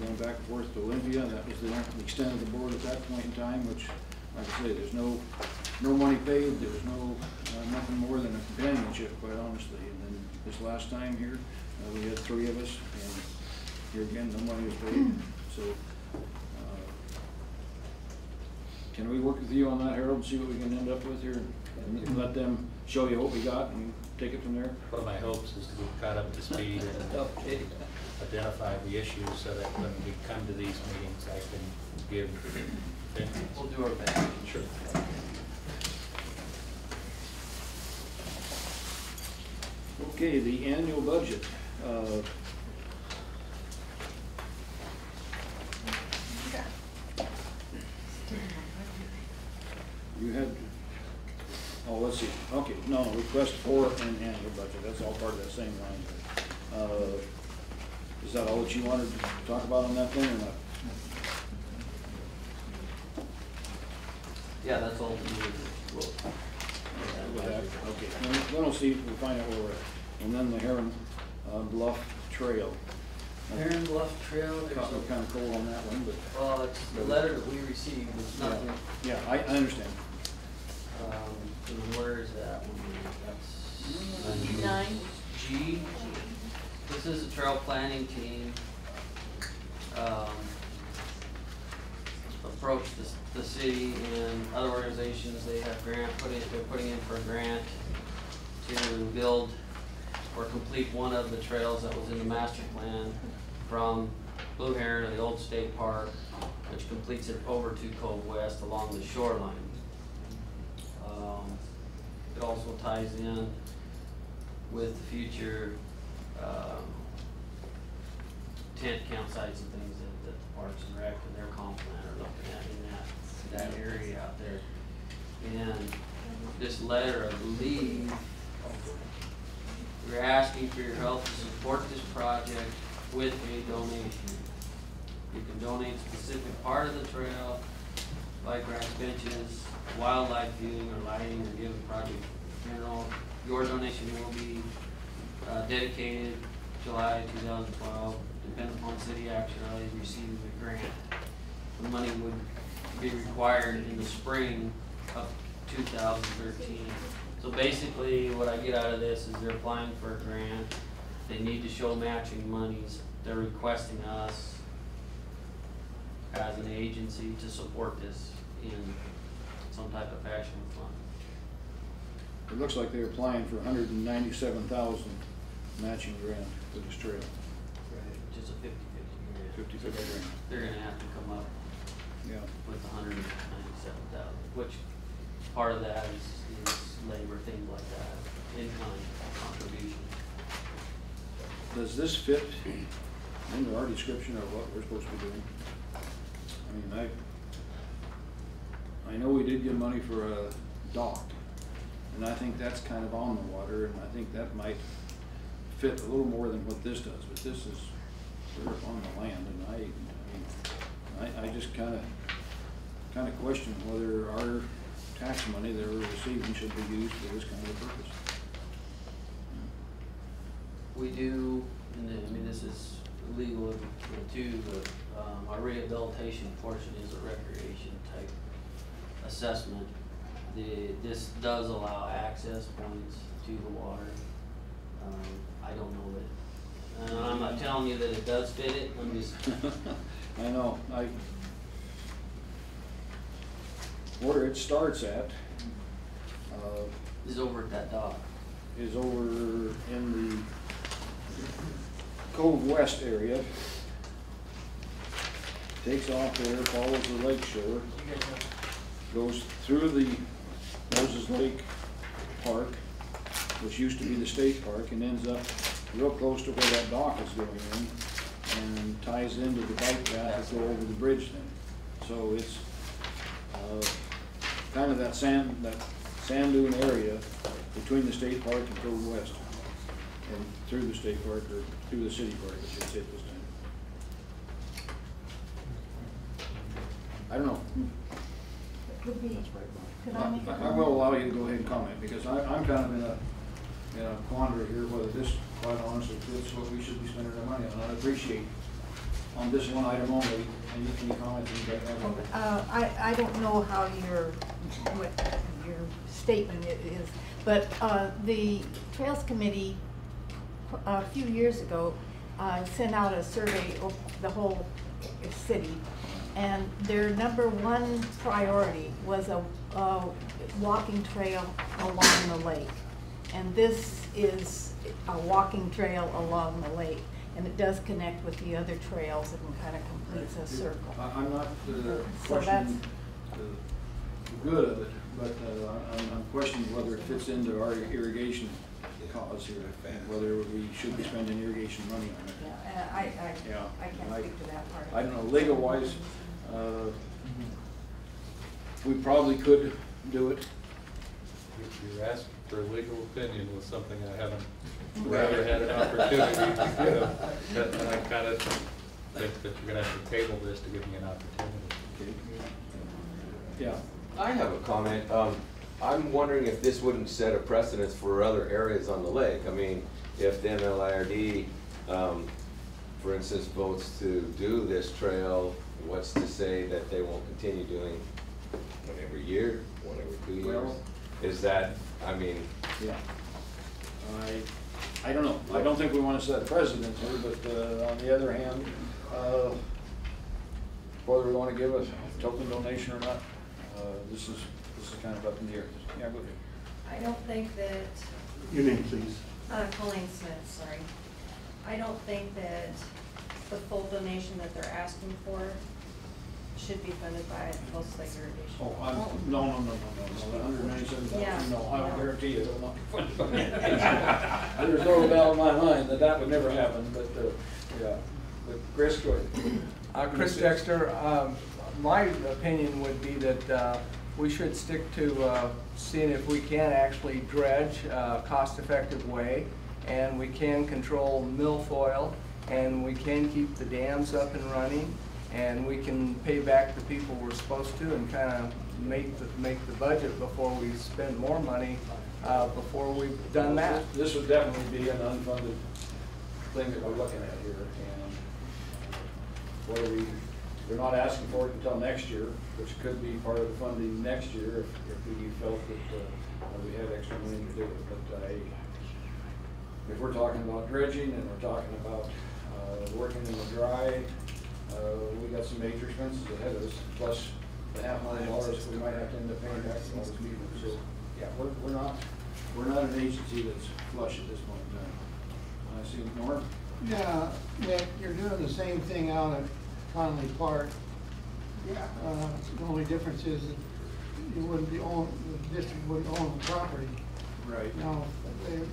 going back and forth to Olympia. That was the extent of the board at that point in time, which, like I say, there's no money paid. There was nothing more than a companionship, quite honestly. And then this last time here, we had 3 of us, and here again, no money was paid. So, can we work with you on that, Harold, and see what we can end up with here, and let them show you what we got and take it from there? One of my hopes is to be caught up to speed and identify the issues so that when we come to these meetings, I can give. We'll do our best. Sure. Okay, the annual budget. You had, oh, let's see, okay, no, request for an annual budget, that's all part of that same line. Is that all that you wanted to talk about on that thing, or not? Yeah, that's all we need. Okay, then we'll see, we'll find out where we're at. And then the Heron Bluff Trail. Heron Bluff Trail, Caught me kind of cold on that one, but. Well, it's the letter that we received, it's nothing. Yeah, I understand. And where is that one? That's 9. G. This is a trail planning team. Approach the city and other organizations. They have they're putting in for a grant to build or complete one of the trails that was in the master plan from Blue Heron to the old state park, which completes it over to Cove West along the shoreline. It also ties in with the future tent campsites and things that the Parks and Rec and their comp plan are looking at in that area out there. And this letter, I believe, we're asking for your help to support this project with a donation. You can donate a specific part of the trail, bike racks, benches, wildlife viewing or lighting, or give the project general. Your donation will be dedicated July 2012, depending upon city actually receiving the grant. The money would be required in the spring of 2013. So basically what I get out of this is they're applying for a grant. They need to show matching monies. They're requesting us as an agency to support this in some type of fashion fund. It looks like they're applying for $197,000 matching grant for this trail. Which is a 50-50 grant. 50-50 grant. They're gonna have to come up with 197,000, which part of that is labor, things like that, in-kind contribution. Does this fit into our description of what we're supposed to be doing? I mean, I know we did get money for a dock, and I think that's kind of on the water, and I think that might fit a little more than what this does, but this is, we're on the land, and I just kind of question whether our tax money that we're receiving should be used for this kind of a purpose. We do, and then, I mean, this is legal too, but our rehabilitation portion is a recreation type assessment. This does allow access points to the water. I don't know that, I'm not telling you that it does fit it, I'm just. I know, where it starts at, is over at that dock. Is over in the Cove West area. Takes off there, follows the lake shore, goes through the Moses Lake Park, which used to be the state park, and ends up real close to where that dock is going in, and ties into the bike path that go over the bridge then. So it's kind of that sand dune area between the state park and Cove West. and through the state park, or through the city park, I should say this time. I don't know. Could be, could I make a I will allow you to go ahead and comment, because I'm kind of in a quandary here, whether this, quite honestly, fits what we should be spending our money on. I appreciate on this one item only, any comments you guys have? I don't know how what your statement is, but the Trails Committee a few years ago sent out a survey of the whole city, and their #1 priority was a walking trail along the lake. And this is a walking trail along the lake, and it does connect with the other trails and kind of completes a circle. I'm not So questioning the good of it, but I'm questioning whether it fits into our irrigation cause here, and whether we should be spending irrigation money on it. Yeah, I can't speak to that part. I don't know, legal wise, we probably could do it. You're asking for a legal opinion with something I haven't rather had an opportunity to give. And I kind of think that you're gonna have to table this to give me an opportunity. Yeah. I have a comment. I'm wondering if this wouldn't set a precedence for other areas on the lake. I mean, if the MLIRD, for instance, votes to do this trail, what's to say that they won't continue doing one every year, one every 2 years? Well, is that, I mean... Yeah. I don't know. I don't think we want to set a precedent here, but on the other hand, whether we want to give a token donation or not, this is kind of up in the air. Yeah, go ahead. I don't think that, Your name, please. Colleen Smith, sorry. I don't think that the full donation that they're asking for should be funded by Coast Lake Irrigation. Oh, no, the $197,000, Yeah. no, I will guarantee you it will not be funded by me. There's no doubt in my mind that would never happen, but, yeah. But Chris, go ahead. Chris Dexter, my opinion would be that we should stick to seeing if we can actually dredge a cost-effective way, and we can control milfoil, and we can keep the dams up and running, and we can pay back the people we're supposed to, and kind of make the budget before we spend more money before we've done that. This would definitely be an unfunded thing that we're looking at here, and whether we're not asking for it until next year, which could be part of the funding next year if we felt that we had extra money to do it. But if we're talking about dredging and we're talking about working in the dry, we got some major expenses ahead of us, plus the $500,000 we might have to end up paying back for all this people. So yeah, we're not an agency that's flush at this point in time. I see Norm. Yeah, Nick, you're doing the same thing out at Conley Park. Yeah. The only difference is that you wouldn't be the district wouldn't own the property. Right. Now, they're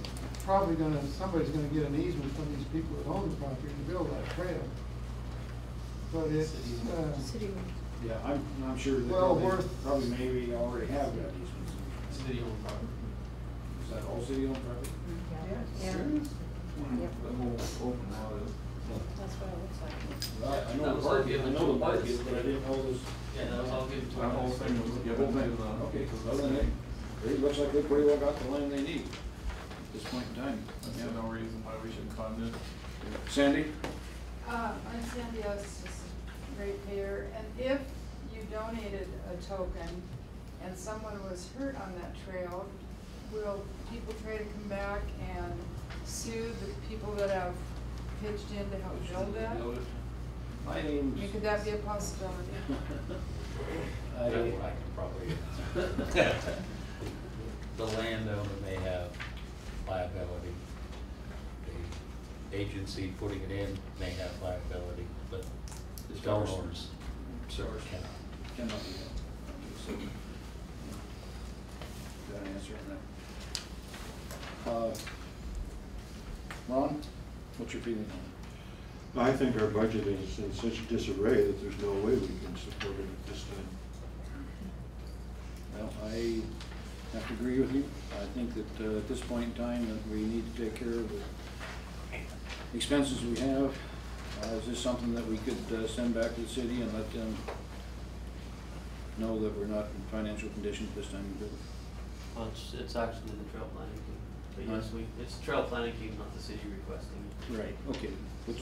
probably somebody's gonna get an easement from these people that own the property to build that trail. But it's, yeah, I'm sure that well probably maybe already have that easement. City-owned property. Is that all city-owned property? Yeah. The whole open lot of. That's what it looks like. Well, I know That the was all park, given I know the to park us. is, but I didn't know this. Yeah, that was all given to That whole us. thing was The given whole thing, to, okay, well then it looks like they pretty well got the land they need at this point in time. I see no reason why we shouldn't fund it. Sandy? I'm Sandy Ostis, ratepayer, and if you donated a token and someone was hurt on that trail, will people try to come back and sue the people that have pitched in to help build that? I mean, Could that be a possibility? I can probably. The landowner may have liability. The agency putting it in may have liability, but the donors cannot be that. So, got an answer on that. Ron, what's your feeling on it? I think our budget is in such disarray that there's no way we can support it at this time. Well, have to agree with you. I think that at this point in time that we need to take care of the expenses we have. Is this something that we could send back to the city and let them know that we're not in financial condition this time of year? Well, it's actually the trail planning team. But yes, it's the trail planning team, not the city requesting it. Right, okay. Which,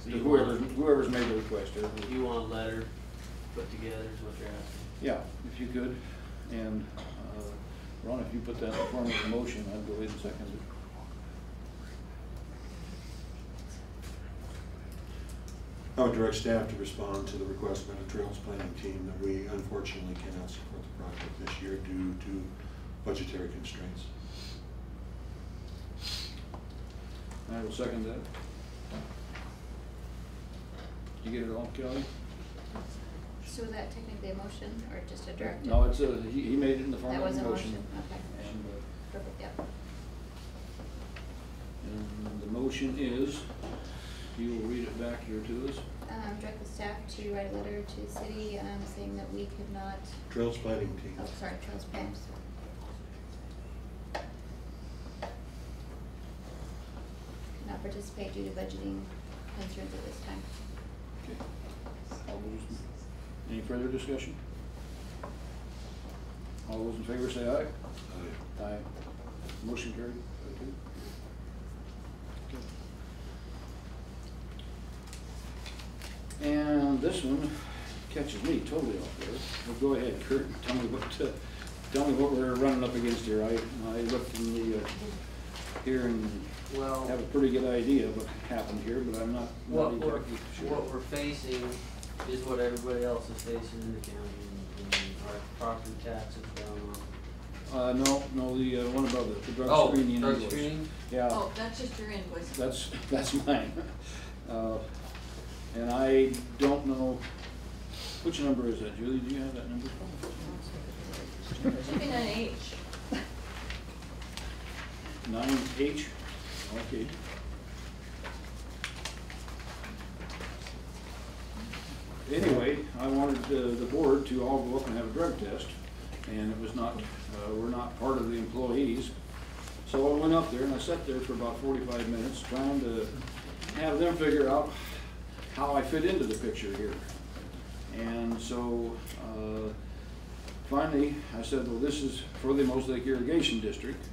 So you whoever's made the request. You want a letter put together is what you're asking? Yeah, if you could. And Ron, if you put that in the form of a motion, I'd go ahead and second it. I would direct staff to respond to the request by the Trails Planning team that we unfortunately cannot support the project this year due to budgetary constraints. I will second that. You get it all, Kelly? So was that technically a motion or just a directive? No, it's he made it in the form That of was a a motion. motion, okay. And, Perfect, yeah. and the motion is, you will read it back here to us. Direct the staff to write a letter to the city saying that we could not. Trails Planning team. Oh, sorry, Trails Planning. Not participate due to budgeting concerns at this time. Okay. All those, any further discussion? All those in favor say aye. Aye. Aye. Motion carried. Okay. And this one catches me totally off guard. Well, go ahead, Kurt. Tell me what we're running up against here. I looked in the here and have a pretty good idea of what happened here, but I'm not exactly sure. What we're facing is what everybody else is facing in the county, and our property taxes down on. No, the one above it, the drug screening drug invoice. screening? Yeah. Oh, that's just your invoice. That's mine. And I don't know, which number is that, Julie? Do you have that number? Should be 9H. 9H? Okay. Anyway, I wanted the board to all go up and have a drug test, and it was not, we're not part of the employees. So I went up there and I sat there for about 45 minutes trying to have them figure out how I fit into the picture here. And so finally I said, well, this is for the Mosaic Irrigation District,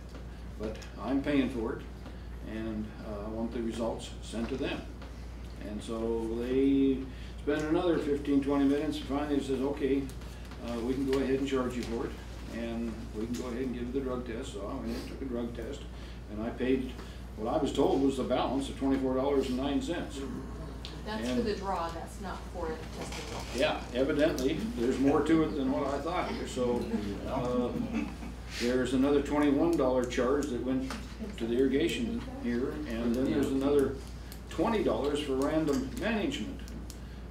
but I'm paying for it, and I want the results sent to them. And so they spent another 15, 20 minutes, and finally it says, okay, we can go ahead and charge you for it, and we can go ahead and give you the drug test. So I went and took a drug test, and I paid what I was told was the balance of $24.09. That's for the draw, that's not for the testing. Yeah, evidently, there's more to it than what I thought here. So there's another $21 charge that went to the irrigation here, and then there's another $20 for random management.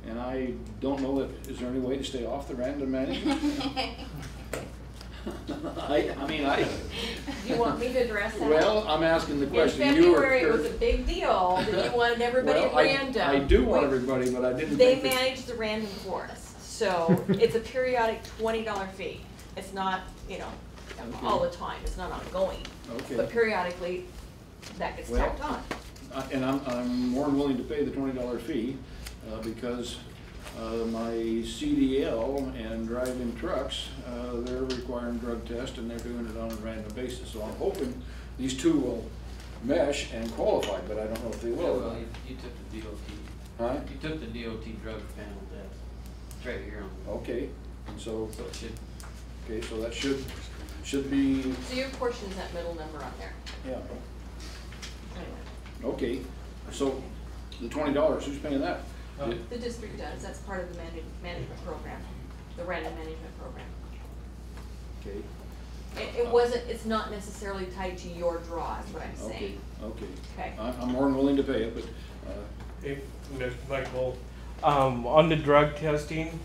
And I don't know is there any way to stay off the random management? I mean, Do you want me to address that? Well, I'm asking the question. In February, it was a big deal that you wanted everybody at random. I do want everybody, but I didn't They think that- manage the random for us, so it's a periodic $20 fee. It's not, all the time, it's not ongoing. Okay. But periodically, that gets tacked on. And I'm more than willing to pay the $20 fee because my CDL and driving trucks, they're requiring drug tests and they're doing it on a random basis. So I'm hoping these two will mesh and qualify, but I don't know if they will. Well, you took the DOT. Huh? You took the DOT drug panel test. It's right here on. Okay, and so it should. Okay, so that should be. So your portion is that middle number on there. Yeah. Anyway. Okay, so the $20, who's paying that? The district does, that's part of the management program, the random management program. Okay. It wasn't, it's not necessarily tied to your draw, is what I'm saying. Okay. Okay. I'm more than willing to pay it, but. Hey, Mr. Michael, on the drug testing,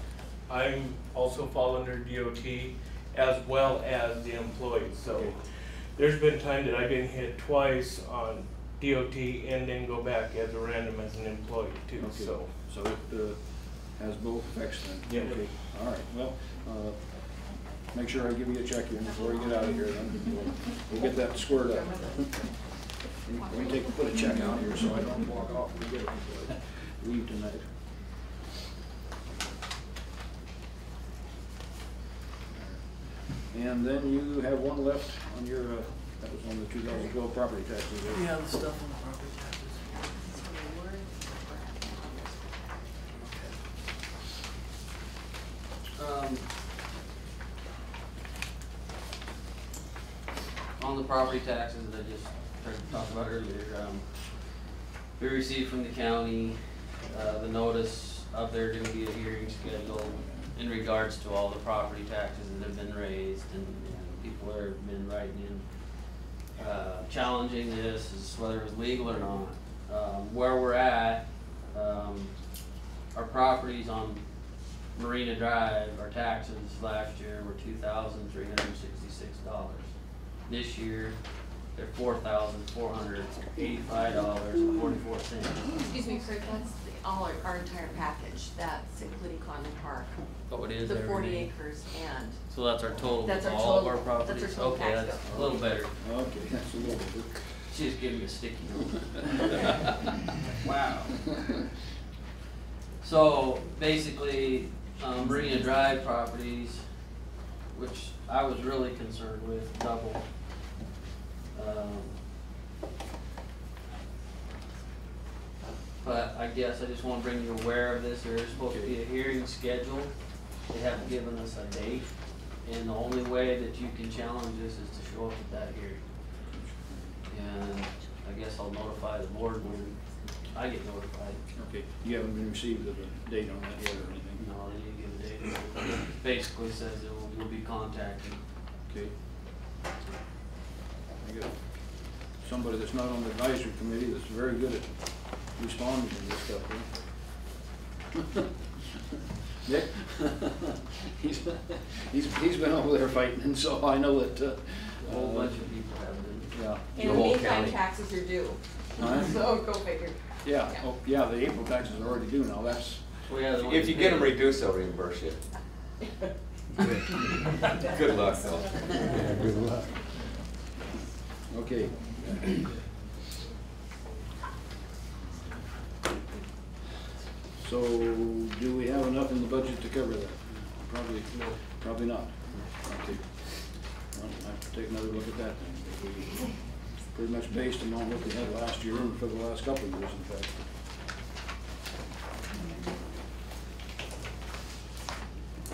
I'm also fall under DOT as well as the employees. So there's been time that I've been hit twice on DOT and then go back as a random as an employee too. Okay. So it has both effects then? Yeah. Okay. All right. Well, make sure I give you a check here before you get out of here, then we'll get that squared up. Let me put a check out here so I don't walk off and forget it before I leave tonight. And then you have one left on your, that was on the 2012 property taxes. Yeah, the stuff on the property taxes. On the property taxes that I just tried to talk about earlier, we received from the county the notice of there going to be a hearing scheduled in regards to all the property taxes that have been raised, and people have been writing in challenging this as whether it was legal or not. Where we're at, our properties on Marina Drive, our taxes last year were $2,366. This year, they're $4,485.44. Excuse me, Craig, that's our entire package. That's including Condon Park. Oh, it is the 40 everything? acres and. So that's our total, That's our all total, of our properties? That's our total Okay, tax that's bill. a little better. Okay, that's a little bit. She just gave me a sticky note. Wow. So basically, Marina Drive properties, which I was really concerned with, double. But I guess I just want to bring you aware of this. There is supposed to be a hearing scheduled. They haven't given us a date. And the only way that you can challenge this is to show up at that hearing. And I guess I'll notify the board when I get notified. Okay, you haven't been received a date on that yet or anything? No, they didn't give a date. It basically says that we'll be contacted. Okay. I got somebody that's not on the advisory committee that's very good at responding to this stuff, huh? Nick? he's been over there fighting, and so I know that, A whole bunch of people have been. yeah. In the meantime, taxes are due. Huh? So go figure. Yeah, oh, yeah, the April taxes are already due now, that's, Well, yeah, the If you get them reduced, they'll reimburse you. Good luck, though. Yeah, good luck. okay. So, do we have enough in the budget to cover that? Probably, no. Probably not. Okay. Well, I have to take another look at that then. We pretty much based on what we had last year and for the last couple of years, in fact.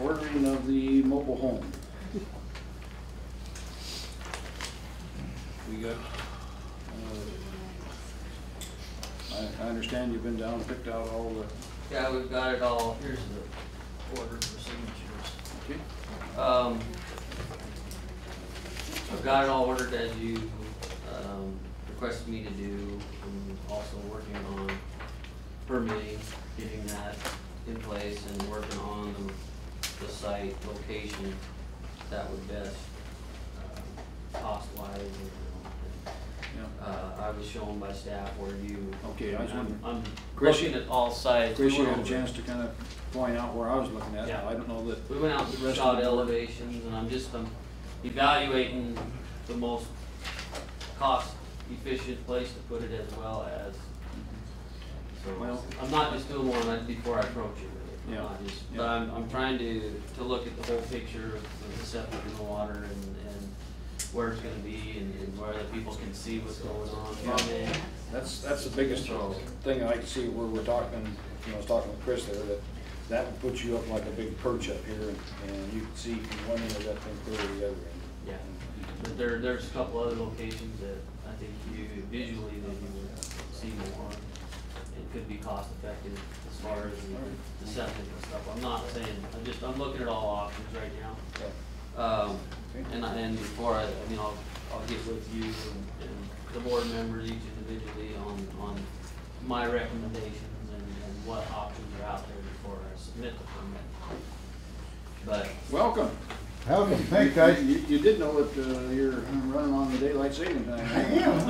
Ordering of the mobile home. We got, I understand you've been down and picked out all the. Yeah, we've got it all. Here's the order for signatures. Okay. I've got it all ordered as you requested me to do. I'm also working on permitting, getting that in place, and working on the site location that would best cost-wise. I was shown by staff where you. Okay, I was wondering. I'm Chris, looking at all sites. Chris, you We had a went chance over- to kind of point out where I was looking at. Yeah. I don't know that. We went out and the rest of shot the board- elevations, and I'm evaluating the most cost-efficient place to put it as well as. So Well- I'm not just doing one before I approach it with it. I'm Yeah. not just- Yeah. But I'm trying to look at the whole picture of the septic and the water and where it's gonna be and where the people can see what's going on. Yeah. That's the biggest thing I see where we're talking, I was talking with Chris there, that would put you up like a big perch up here, and you can see from one end of that thing clear to the other end. Yeah, but there's a couple other locations that I think you visually that you would see more. It could be cost effective as far as the septic and stuff. I'm not saying, I'm looking at all options right now. And before I'll get with you and the board members each individually on my recommendations and what options are out there before I submit the permit. But Welcome. Welcome, thanks, guys. You did know that you're running on the daylight saving time. I am.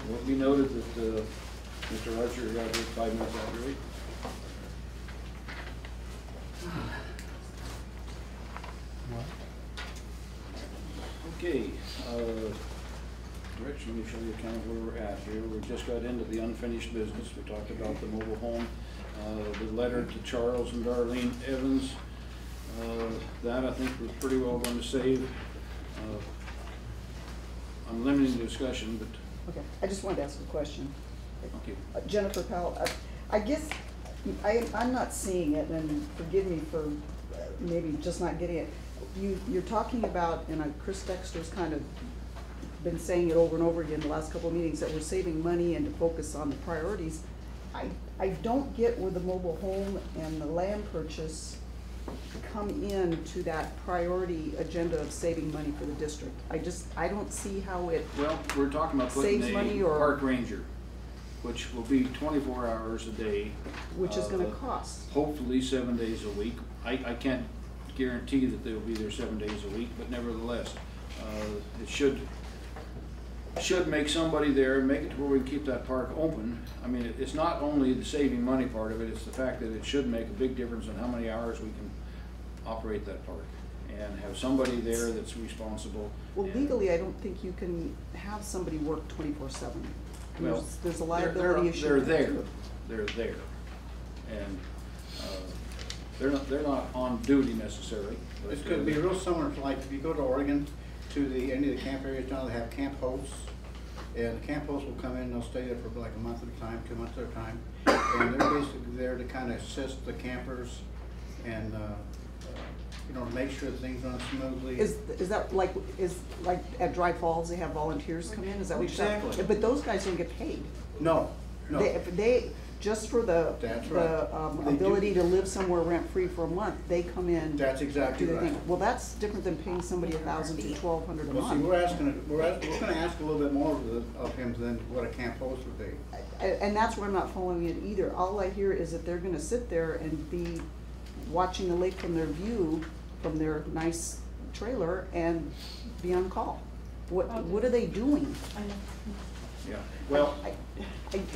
Will it be noted that Mr. Archer got here 5 minutes after 8? Okay, Rich, let me show you kind of where we're at here. We just got into the unfinished business. We talked about the mobile home, the letter to Charles and Darlene Evans. That I think we're pretty well going to save. I'm limiting the discussion, but. Okay, I just wanted to ask a question. Okay. Jennifer Powell, I guess I'm not seeing it, and forgive me for maybe just not getting it. You're talking about, and Chris Dexter's kind of been saying it over and over again the last couple of meetings, that we're saving money and to focus on the priorities. I don't get where the mobile home and the land purchase come into that priority agenda of saving money for the district. I don't see how it Well, we're talking about putting saves a money or park ranger, which will be 24 hours a day. which is gonna cost. Hopefully 7 days a week. I can't guarantee that they'll be there 7 days a week, but nevertheless, it should make somebody there and make it to where we can keep that park open. I mean, it's not only the saving money part of it, it's the fact that it should make a big difference in how many hours we can operate that park and have somebody there that's responsible. Well, legally, I don't think you can have somebody work 24/7. Well, There's a liability issue. They're there, and they're not on duty necessarily. It's going to be real similar to, like, if you go to Oregon, to any of the camp areas now, they have camp hosts. And the camp hosts will come in, they'll stay there for like a month at a time, 2 months at a time. And they're basically there to kind of assist the campers and, you know, make sure things run smoothly. Is that like at Dry Falls, they have volunteers come in? Is that what you're saying? Exactly. But those guys don't get paid. No, no. They just for the That's right. They ability to live somewhere rent-free for a month, they come in. That's exactly do their right. thing. Well, that's different than paying somebody $1,000 to $1,200 a Well, see, month. we're gonna ask a little bit more of him than what a camp host would be. And that's where I'm not following it either. All I hear is that they're gonna sit there and be watching the lake from their view, from their nice trailer, and be on call. What are they doing? Yeah, well.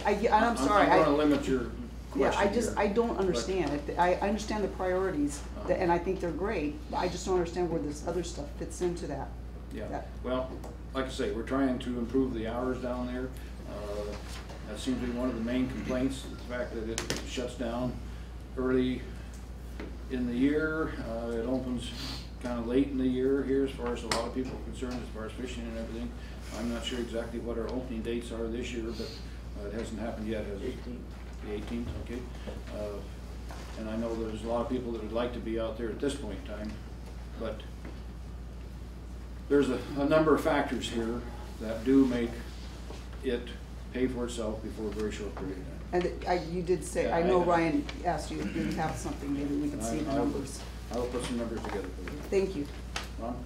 I'm sorry. I'm gonna limit your question Yeah, I don't understand it. I understand the priorities, and I think they're great, but I just don't understand where this other stuff fits into that. Yeah, well, like I say, we're trying to improve the hours down there. That seems to be one of the main complaints, the fact that it shuts down early in the year. It opens kind of late in the year here as far as a lot of people are concerned, as far as fishing and everything. I'm not sure exactly what our opening dates are this year, but it hasn't happened yet, has it? The 18th, okay. And I know there's a lot of people that would like to be out there at this point in time, but there's a number of factors here that do make it pay for itself before a very short period of time. And you did say, Yeah, I know Ryan asked you if you have something, maybe we can see the numbers. I will put some numbers together for you. Thank you. Ron?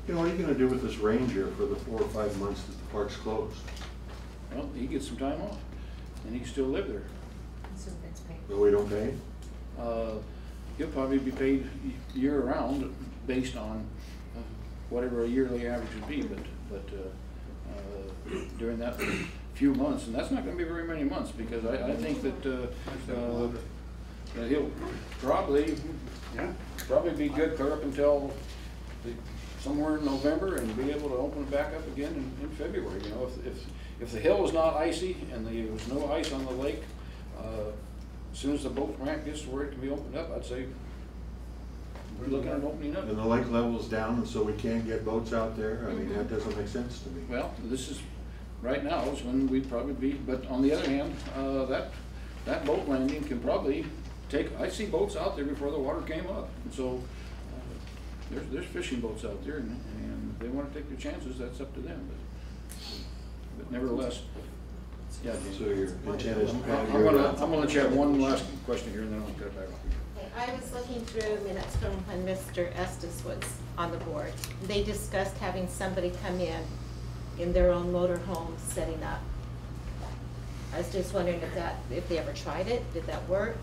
You know, what are you gonna do with this ranger for the 4 or 5 months that the park's closed? Well, he gets some time off, and he can still live there. But we don't pay? He'll probably be paid year-round based on whatever a yearly average would be, but during that few months, and that's not gonna be very many months, because I think that he'll probably be good clear up until somewhere in November, and be able to open it back up again in February. You know, if the hill is not icy and there was no ice on the lake, as soon as the boat ramp gets to where it can be opened up, I'd say we're looking at opening up. And the lake level's down, and so we can't get boats out there? I mean, that doesn't make sense to me. Well, this is, right now is when we'd probably be, but on the other hand, that boat landing can probably I see boats out there before the water came up. And so there's fishing boats out there, and if they want to take their chances, that's up to them. But nevertheless, yeah. So your intent is to I'm gonna let you have one last question here, and then I'll get it back off. I was looking through minutes from when Mr. Estes was on the board. They discussed having somebody come in their own motorhome setting up. I was just wondering if they ever tried it, did that work?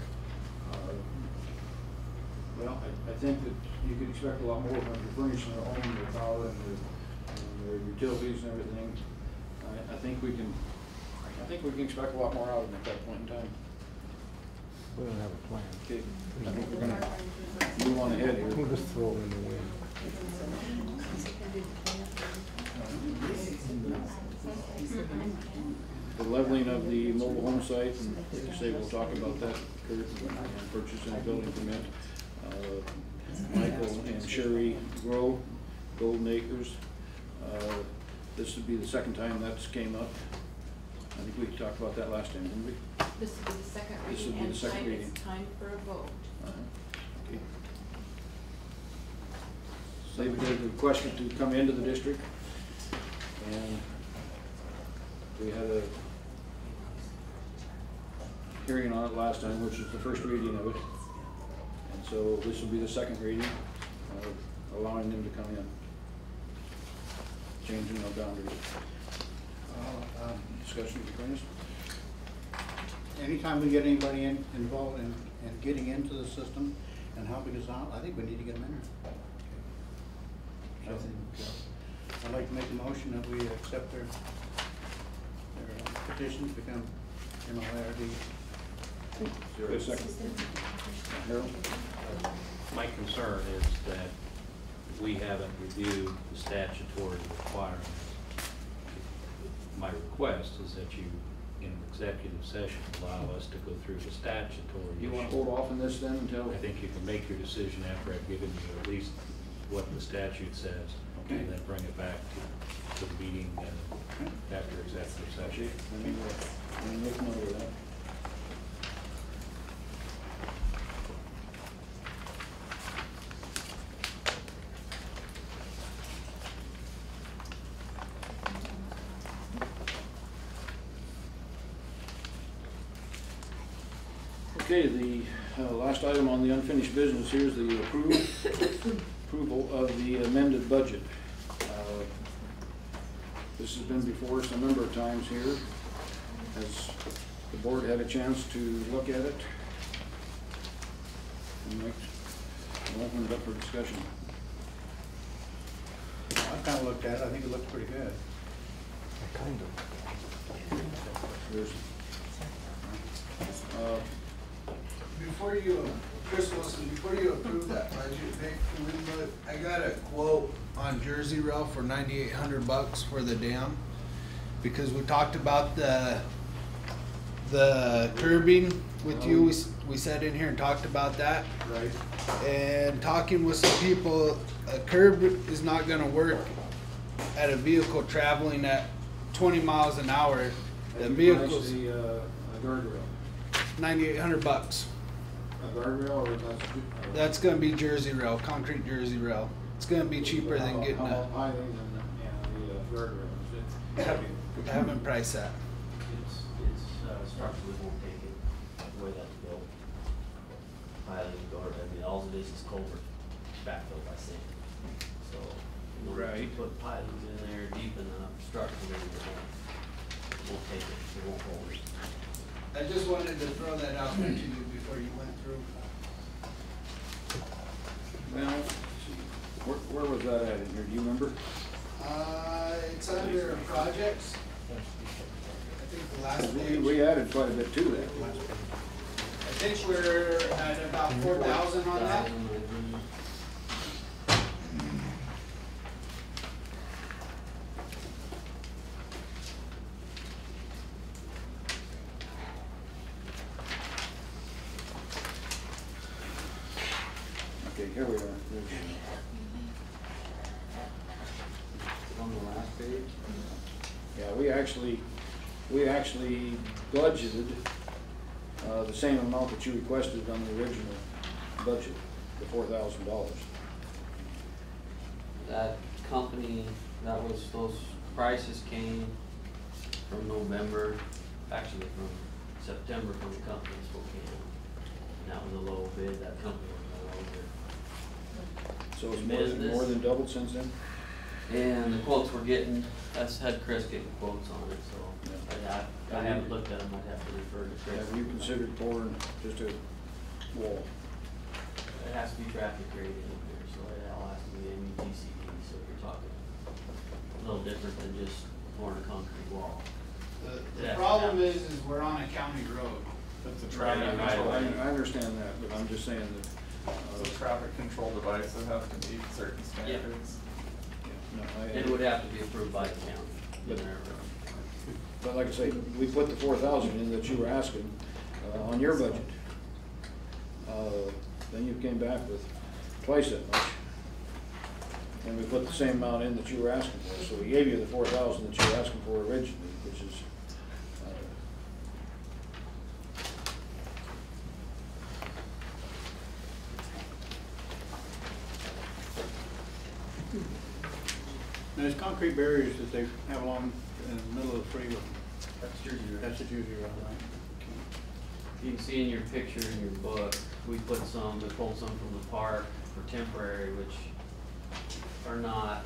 Well, I think that you can expect a lot more when you're furnishing their home, their power, and their utilities and everything. I think we can expect a lot more out of them at that point in time. We don't have a plan. Okay, I think we're gonna move on ahead here. We'll just throw it in the wind. leveling of the mobile home site, and like you say, we'll talk about that, Kurt, and purchasing a building permit. Michael and Sherry Grow, Golden Acres. This would be the second time that's came up. I think we talked about that last time, didn't we? This will be the second This will reading, be the and second time reading. is time for a vote. Okay. So we did request it to come into the district, and we had a hearing on it last time, which is the first reading of it. And so this will be the second reading, allowing them to come in, changing no boundaries. Discussion between us? Anytime we get anybody involved in getting into the system and helping us out, I think we need to get them in there. I'd like to make a motion that we accept their petition to become MLIRD. Good second. Harold? My concern is that we haven't reviewed the statutory requirements. My request is that you, in executive session, allow us to go through the statutory. You want to hold off on this then until? I think you can make your decision after I've given you at least what the statute says, and then bring it back to the meeting after executive session. Let me make note of that. Okay, the last item on the unfinished business here is the approval of the amended budget. This has been before us a number of times here. Has the board had a chance to look at it? And we'll open it up for discussion. I kind of looked at it, I think it looks pretty good. Kind of. Before you, Chris Wilson, before you approve that budget, Vic, can we look, I got a quote on Jersey Rail for $9,800 for the dam. Because we talked about the curbing with you, we sat in here and talked about that. Right. And talking with some people, a curb is not gonna work at a vehicle traveling at 20 miles an hour. The vehicle's The guardrail. $9,800. A guardrail or That's gonna be Jersey Rail, concrete Jersey Rail. It's gonna be cheaper than getting how a, high than the guardrail? I haven't priced that. It's structurally won't take it the way that's built. Piling guard, I mean, all it is culvert backfilled by sand. So, you know, if you put pilings in there deep enough, structurally, it won't take it, it won't hold it. I just wanted to throw that out there to you before you went through. Well, where was that at in here? Do you remember? It's under projects. I think the last page. We added quite a bit to that. I think we're at about 4,000 on that. Okay, here we are. On the last page? Yeah, we actually budgeted the same amount that you requested on the original budget, the $4,000. That company, those prices came from November, actually from September from the company in Spokane. And that was a low bid, that company was no longer. So it's more than doubled since then? And the quotes we're getting, that's had Chris getting quotes on it, so I haven't looked at them, I'd have to refer to Chris. Have you considered pouring just a wall? It has to be traffic graded in here, so it all has to be MUTCD, so if you're talking a little different than just pouring a concrete wall. The problem is we're on a county road. It's a I traffic control. understand that, but I'm just saying that. It's a traffic control device that has to meet certain standards. No, It would have to be approved by the county. But But like I say, we put the 4,000 in that you were asking, on your budget. Then you came back with twice that much. And we put the same amount in that you were asking for, so we gave you the 4,000 that you were asking for originally, which is, And there's concrete barriers that they have along in the middle of the freeway. That's Jersey Road. That's a Jersey Road, right? You can see in your picture in your book, we pulled some from the park for temporary, which are not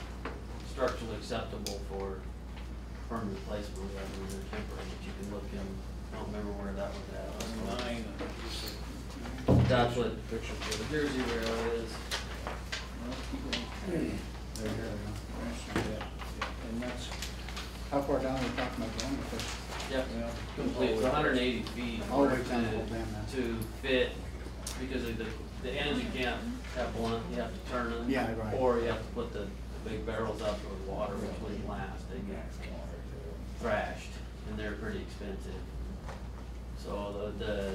structurally acceptable for permanent placement. We have them in there temporary, but you can look in, I don't remember where that was at. That's what the Jersey Rail is. and that's, How far down are we talking about going with this? Yep, complete, it's 180 feet All the way down the whole dam now. to fit, because of the ends you can't have blunt, you have to turn them. Yeah, right. Or you have to put the big barrels out with water, which wouldn't last, they get thrashed, and they're pretty expensive. So the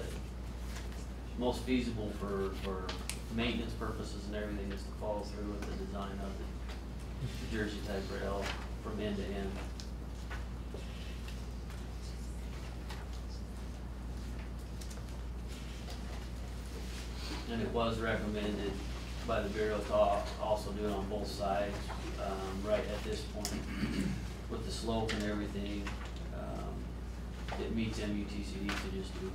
most feasible for maintenance purposes and everything is to follow through with the design of the Jersey type rail from end to end. And it was recommended by the Bureau to also do it on both sides, right at this point. With the slope and everything, it meets MUTCD to just do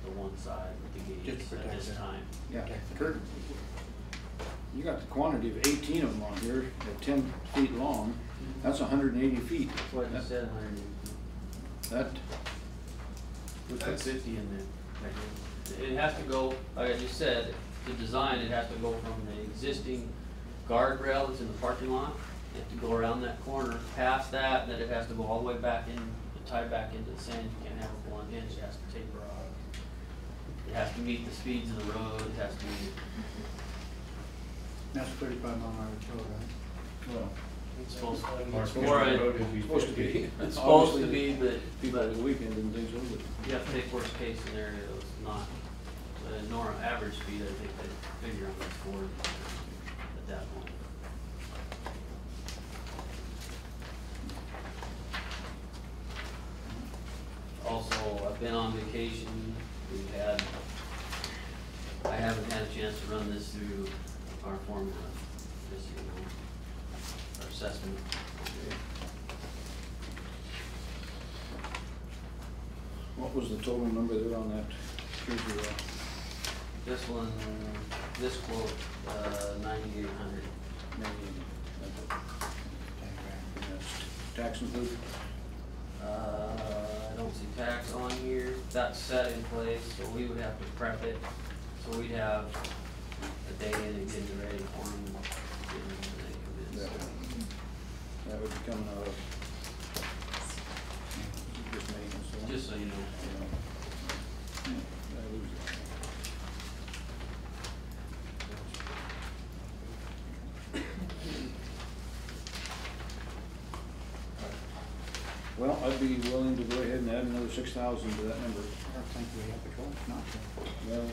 the one side with the gates at this time. yeah, Kurt, you got the quantity of 18 of them on here at 10 feet long. That's 180 feet. That's what I said, 180 feet. That, We put 50 in there. It has to go, like I just said, the design, it has to go from the existing guardrail that's in the parking lot. You have to go around that corner, past that, and then it has to go all the way back in, tie back into the sand. You can't have a blunt edge, it has to taper off. It has to meet the speeds of the road, it has to meet. That's 35 mile an hour road, right? well, It's supposed to be. it's supposed to be. It's supposed to be, People at the weekend and things like that. you have to take worst case scenarios, not, nor average speed, I think they figure on this board at that point. Also, I've been on vacation, I haven't had a chance to run this through our formula, just, you know, our assessment. What was the total number there on that Jersey Rail? This one, this quote, 9,800. Tax included? I don't see tax on here. That's set in place, so we would have to prep it. So we'd have a day in and getting it ready for them. That would be coming out of just maintenance. So Just so you know. I lose it. Well, I'd be willing to go ahead and add another 6,000 to that number. I think we have to go, not Well,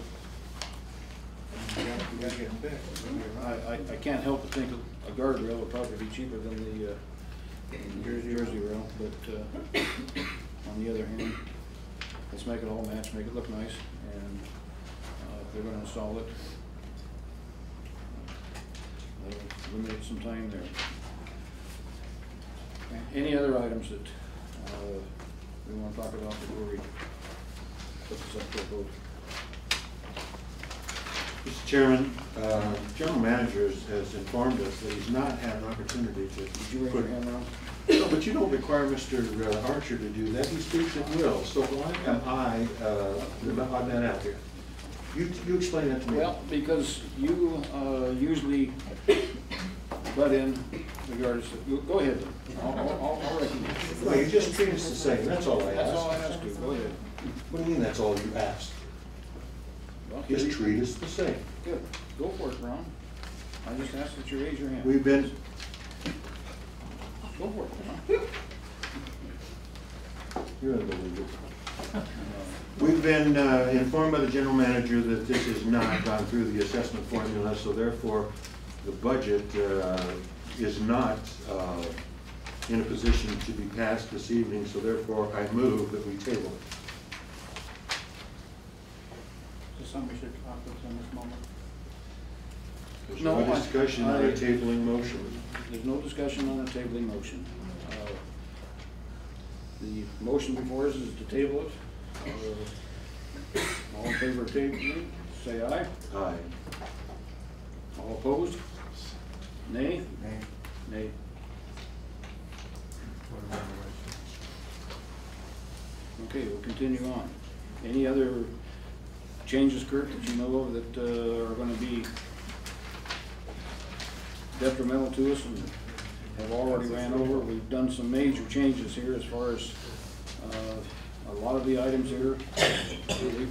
we gotta get them fixed. I can't help but think a guardrail would probably be cheaper than the Jersey Rail, but on the other hand, let's make it all match, make it look nice, and if they're gonna install it, that'll eliminate some time there. Any other items that we want to talk about before we put this up for a vote? Mr. Chairman, General Manager has informed us that he's not had an opportunity to. Did you raise your hand around? No, but you don't require Mr. Archer to do that. He speaks at will. So why am I the odd man out here? You explain that to me. Well, because you usually butt in regardless of, go ahead. I'll recognize you. No, you just treat us the same. That's all I ask. That's all I ask you. Go ahead. What do you mean that's all you asked? Well, Just treat us the same. Good. Go for it, Ron. I just asked that you raise your hand. We've been, Go for it, Ron. You're unbelievable. We've been informed by the general manager that this has not gone through the assessment formula, so therefore the budget is not in a position to be passed this evening, so therefore I move that we table it. Is this something we should talk about in this moment? There's no discussion on a tabling motion. There's no discussion on a tabling motion. The motion before us is to table it. All in favor of tabling, say aye. Aye. All opposed? Nay? Nay. Nay. Okay, we'll continue on. Any other changes, Kurt, that you know of that are going to be detrimental to us and have already ran over? We've done some major changes here as far as a lot of the items here.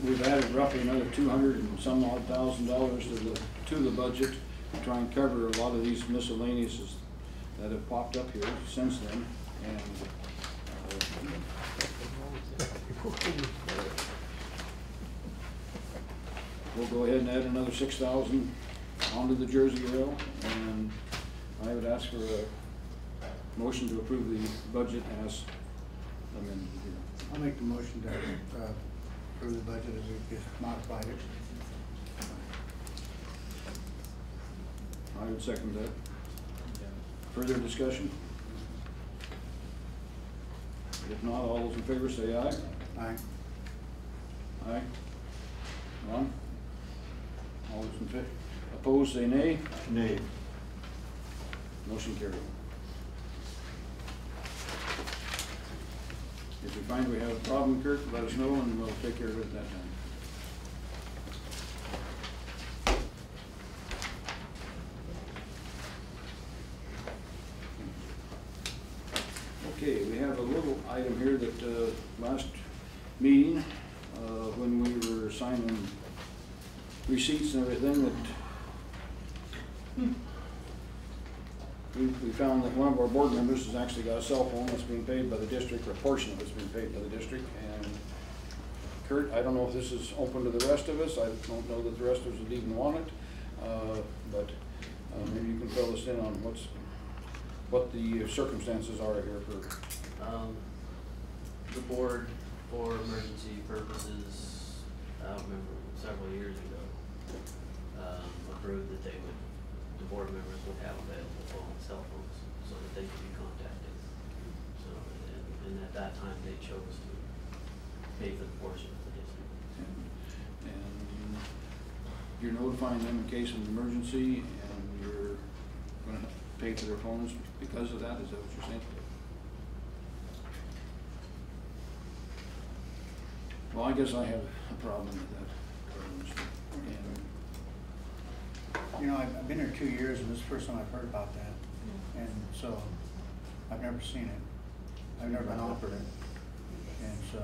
We've added roughly another $200 and some odd thousand to the budget to try and cover a lot of these miscellaneouses that have popped up here since then. And we'll go ahead and add another 6,000 onto the Jersey rail, and I would ask for a motion to approve the budget as amended here. I'll make the motion to approve the budget as we just modified it. I would second that. Further discussion? If not, all those in favor say aye. Aye. Aye. None? All those in favor? Opposed, say nay. Nay. Motion carried. If we find we have a problem, Kurt, let us know and we'll take care of it at that time. Okay, we have a little item here that last meeting, when we were signing receipts and everything, that we found that one of our board members has actually got a cell phone that's being paid by the district, or a portion of it's being paid by the district. And Kurt, I don't know if this is open to the rest of us. I don't know that the rest of us would even want it, but maybe you can fill us in on what the circumstances are here for. The board, for emergency purposes, I don't remember, several years ago, approved that they would, the board members would have available cell phones so that they could be contacted. So, and at that time, they chose to pay for the portion of the district. And you're notifying them in case of an emergency, and you're going to pay for their phones because of that? Is that what you're saying? Well, I guess I have a problem with that. You know, I've been here 2 years, and this is the first time I've heard about that. And so, I've never seen it. I've never been offered it. And so,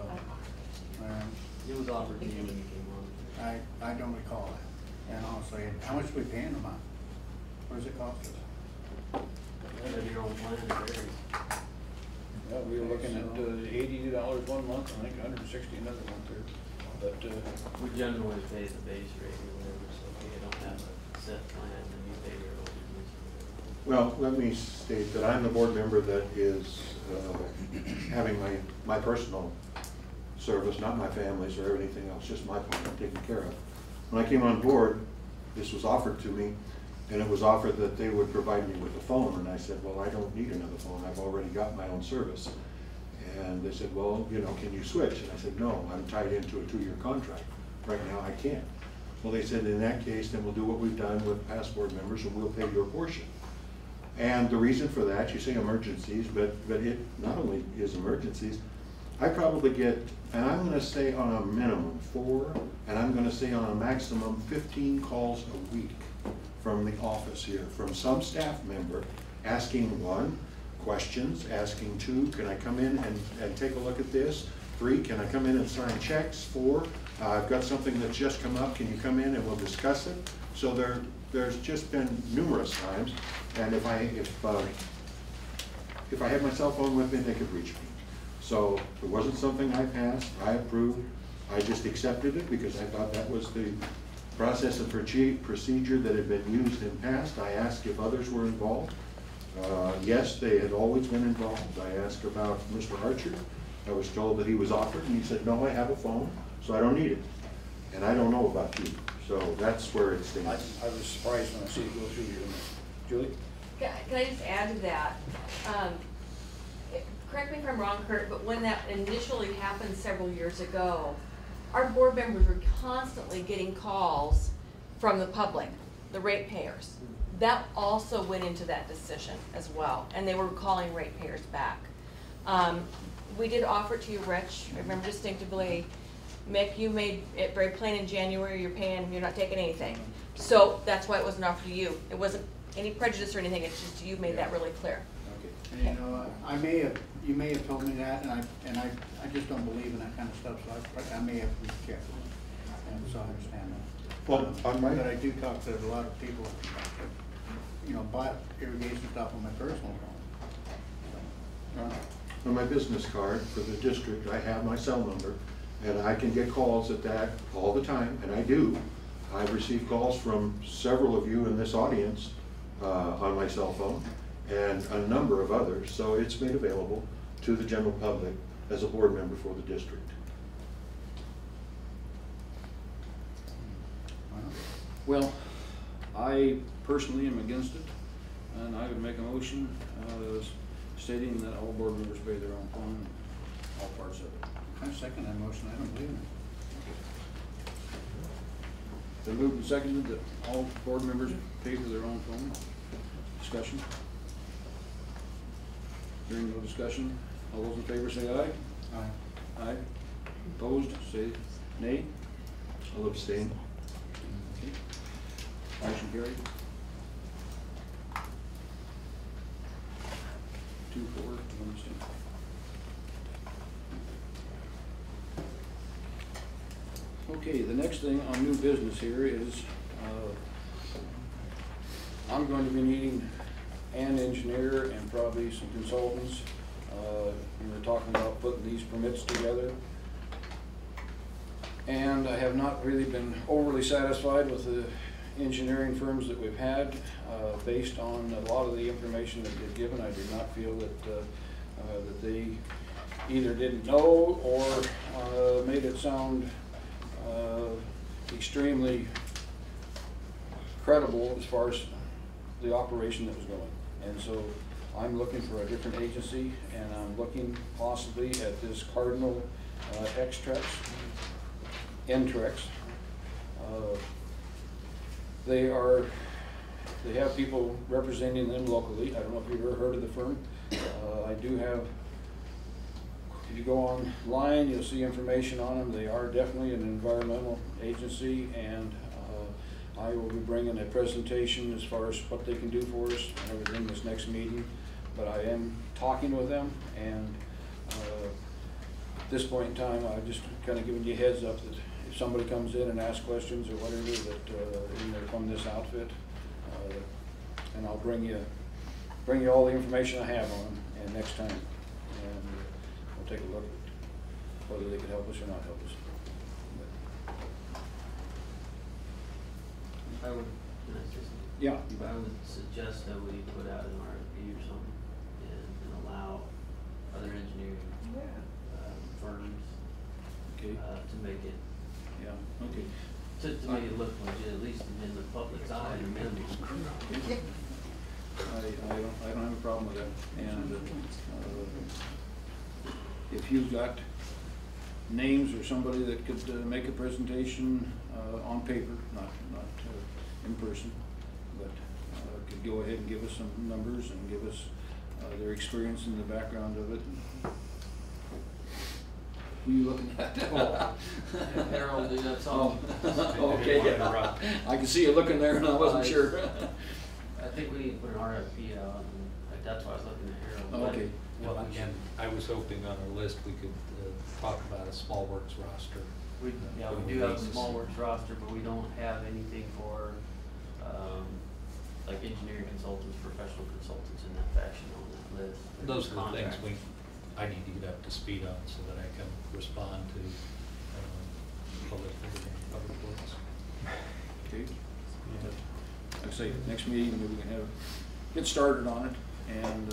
it was offered to you when you came on. I don't recall it. And honestly, how much are we paying a month? What does it cost us? Your own plan, it varies. Yeah, we were looking at $80 one month, I think $160 another month there. But we generally pay the base rate or whatever, so if you don't have a set plan, then you pay your own. Well, let me state that I'm the board member that is having my personal service, not my family's or anything else, just my part I'm taking care of. When I came on board, this was offered to me, and it was offered that they would provide me with a phone, and I said, well, I don't need another phone, I've already got my own service. And they said, well, you know, can you switch? And I said, no, I'm tied into a 2-year contract. Right now, I can't. Well, they said, in that case, then we'll do what we've done with past board members, and we'll pay your portion. And the reason for that, you say emergencies, but it not only is emergencies, I probably get, and I'm gonna say on a minimum 4, and I'm gonna say on a maximum 15 calls a week from the office here, from some staff member asking 1, questions, asking 2, can I come in and take a look at this? 3, can I come in and sign checks? 4, I've got something that's just come up, can you come in and we'll discuss it? So there's just been numerous times, and if I have my cell phone with me, they could reach me. So it wasn't something I passed, I approved, I just accepted it because I thought that was the process and procedure that had been used in past. I asked if others were involved. Yes, they had always been involved. I asked about Mr. Archer. I was told that he was offered, and he said, no, I have a phone, so I don't need it. And I don't know about you, so that's where it stands. I was surprised when I see it go through here. Julie? Can I just add to that? Correct me if I'm wrong, Kurt, but when that initially happened several years ago, our board members were constantly getting calls from the public, the ratepayers. That also went into that decision as well, and they were calling ratepayers back. We did offer it to you, Rich. I remember distinctively, Mick, you made it very plain in January, you're not taking anything. So that's why it wasn't offered to you. It wasn't any prejudice or anything, it's just you made that really clear. And you know, you may have told me that, and I just don't believe in that kind of stuff, so I may have to be careful, and so I understand that. Well, but I do talk to a lot of people, you know, bought irrigation stuff on my personal phone. On my business card for the district, I have my cell number, and I can get calls at that all the time, and I do. I've received calls from several of you in this audience on my cell phone, and a number of others, so it's made available to the general public as a board member for the district. Well, I personally am against it, and I would make a motion stating that all board members pay their own phone, all parts of it. I second that motion, I don't believe in it. They moved and seconded that all board members pay for their own phone. Discussion? Hearing no discussion, all those in favor say aye. Aye. Aye. Opposed, say nay. I'll abstain. Okay. Motion carried. 2-4, 1 abstain. Okay, the next thing on new business here is I'm going to be needing an engineer and probably some consultants. We were talking about putting these permits together. And I have not really been overly satisfied with the engineering firms that we've had. Based on a lot of the information that they've given, I do not feel that, that they either didn't know or made it sound extremely credible as far as the operation that was going. And so I'm looking for a different agency, and I'm looking possibly at this Cardinal X-Trex, N-Trex. They have people representing them locally. I don't know if you've ever heard of the firm. I do have, if you go online, you'll see information on them. They are definitely an environmental agency, and I will be bringing a presentation as far as what they can do for us and everything this next meeting. But I am talking with them, and at this point in time, I've just kind of given you a heads up that if somebody comes in and asks questions or whatever, that they're from this outfit, and I'll bring you all the information I have on them, and next time, and we'll take a look at whether they could help us or not help us. I would, can I say something? Yeah. I would suggest that we put out an RFP or something and allow other engineering firms to make it. Yeah, okay. To make it look legit, at least in the public's eye, at a minimum. I don't have a problem with that. And if you've got names or somebody that could make a presentation on paper, not in person, but could go ahead and give us some numbers and give us their experience in the background of it. Who are you looking at? Harold, that's all. Oh, okay. I can see you looking there, and I wasn't sure. I think we need to put an RFP out, and that's why I was looking at Harold. Okay. Well, again, I was hoping on our list we could talk about a small works roster. We do have a small works roster, but we don't have anything for like engineering consultants, professional consultants in that fashion on that list. Those are the things I need to get up to speed on so that I can respond to public works. Okay. Like I say, next meeting, maybe we can get started on it, and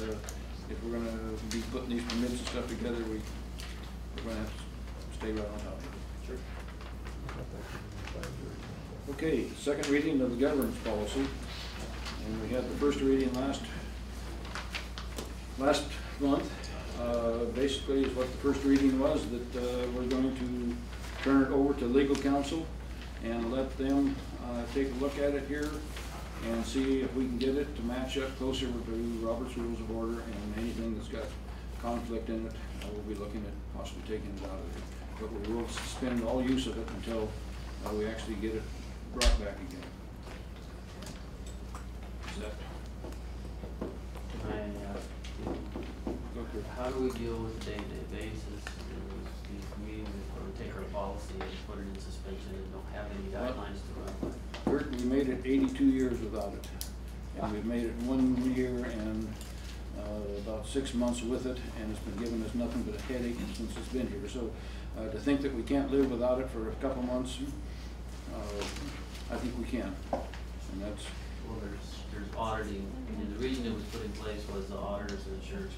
if we're gonna be putting these permits and stuff together, we're gonna have to stay right on top of it. Sure. Okay, second reading of the governance policy, and we had the first reading last month. Basically is what the first reading was, that we're going to turn it over to legal counsel and let them take a look at it here and see if we can get it to match up closer to Robert's Rules of Order, and anything that's got conflict in it, we'll be looking at possibly taking it out of there. But we will suspend all use of it until we actually get it brought back again. Is that? Can I ask, how do we deal with day-to-day basis? We take our policy and put it in suspension and don't have any guidelines to run by. We made it 82 years without it, and we've made it 1 year and about 6 months with it, and it's been giving us nothing but a headache since it's been here. So to think that we can't live without it for a couple months, I think we can, and that's. Well, there's auditing, and the reason it was put in place was the auditors and insurance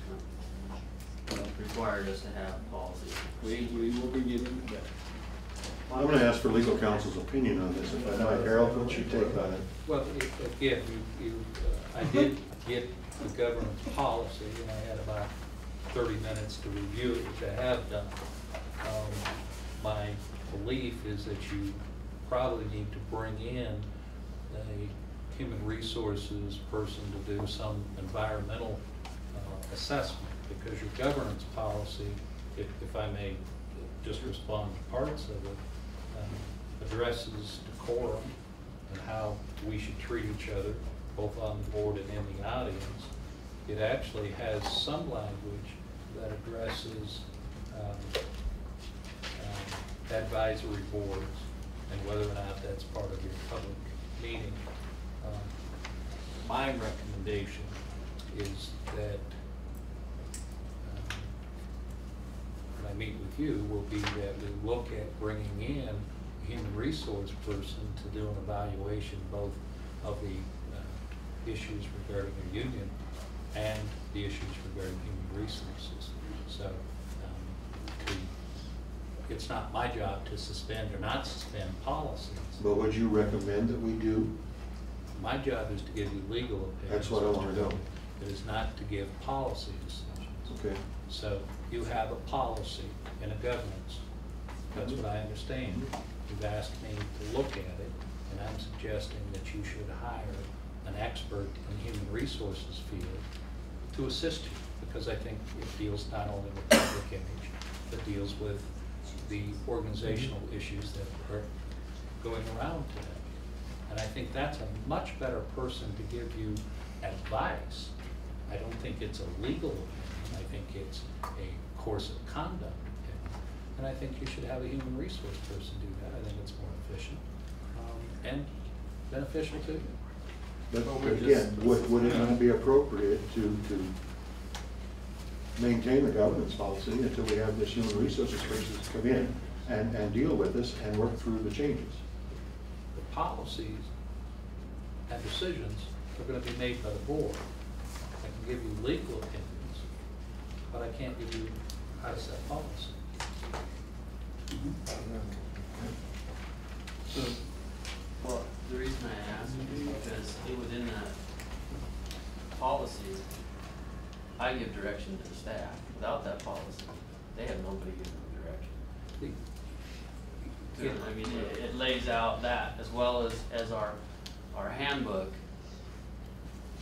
companies required us to have policies. We will be getting that. I'm going to ask for legal counsel's opinion on this, if I might. Harold, what's your take on it? Well, again, I did get the governance policy, and I had about 30 minutes to review it, which I have done. My belief is that you probably need to bring in a human resources person to do some environmental assessment, because your governance policy, if I may just respond to parts of it, addresses decorum and how we should treat each other, both on the board and in the audience. It actually has some language that addresses advisory boards and whether or not that's part of your public meeting. My recommendation is that when I meet with you will be that we look at bringing in a human resource person to do an evaluation both of the issues regarding the union and the issues regarding human resources. So it's not my job to suspend or not suspend policies. But would you recommend that we do? My job is to give you legal opinions. That's what I want to know. It is not to give policy decisions. Okay. So you have a policy in a governance. That's what I understand. You've asked me to look at it, and I'm suggesting that you should hire an expert in the human resources field to assist you, because I think it deals not only with public image, but deals with the organizational issues that are going around today. And I think that's a much better person to give you advice. I don't think it's a legal opinion. I think it's a course of conduct opinion. And I think you should have a human resource person do that. I think it's more efficient and beneficial to you. But again, would it not be appropriate to maintain the governance policy until we have this human resources person come in and deal with this and work through the changes? The policies and decisions are going to be made by the board. I can give you legal opinions, but I can't give you how to set policy. So, well, the reason I asked is because within that policy, I give direction to the staff. Without that policy, they have nobody giving them direction. I mean, it lays out that as well as our handbook,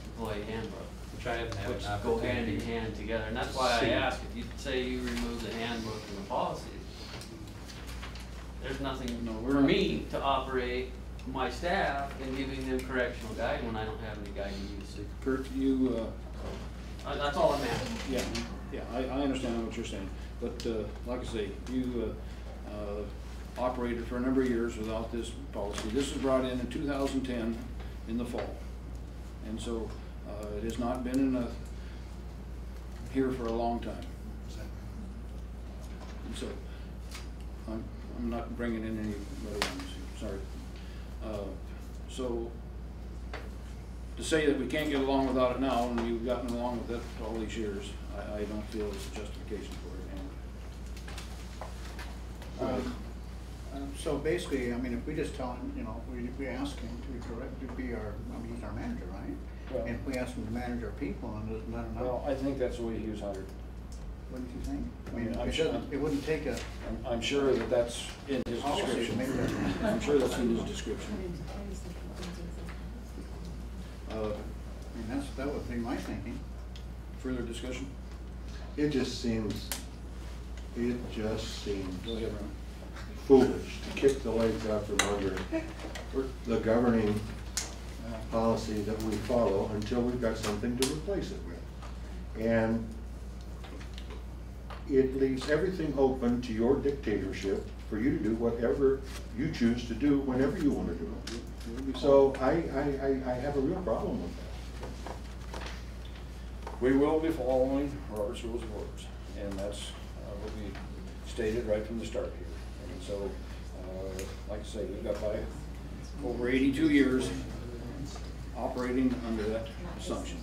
employee handbook, which I haven't had which an go opportunity hand in hand together. And that's why I ask, if you say you remove the handbook and the policy, there's nothing for me to operate my staff in giving them correctional guidance when I don't have any guiding use. Kurt, you. That's all I'm asking. Yeah, I understand what you're saying, but like I say, you operated for a number of years without this policy. This was brought in 2010 in the fall, and so it has not been here for a long time. So, I'm not bringing in any other ones, sorry. So, to say that we can't get along without it now, and you've gotten along with it all these years, I don't feel it's a justification for it. So basically, I mean, if we just tell him, you know, we ask him to be our, I mean, he's our manager, right? Well, and if we ask him to manage our people, and doesn't matter now. Well, I think that's the way he was hired. Wouldn't you think? I mean, I'm sure, it wouldn't take a. I'm sure that that's in his description. I'm sure that's in his description. I mean, that would be my thinking. Further discussion? It just seems Go ahead, Ron. foolish to kick the legs out from under the governing policy that we follow until we've got something to replace it with. And it leaves everything open to your dictatorship for you to do whatever you choose to do whenever you want to do it. So I have a real problem with that. We will be following Robert's Rules of Orders, and that's what we stated right from the start here. And so, like I say, we've got by over 82 years operating under that assumption.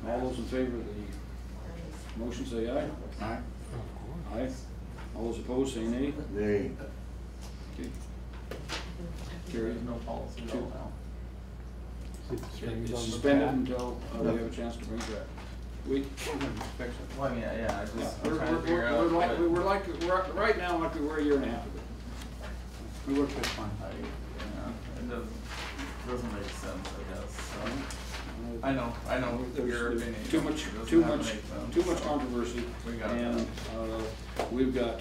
All those in favor of the motion say aye. Aye. Aye. All those opposed say nay. Nay. Okay. Carry. There's no policy at all now. It's suspended until we have a chance to bring it back. Well, I mean, yeah, I just, Yeah. I'm trying to figure out. We're right now like we were a year and a half ago. We worked just fine. Yeah, it doesn't make sense, I guess, so. I know your There's opinion. too much It controversy. We got and we've got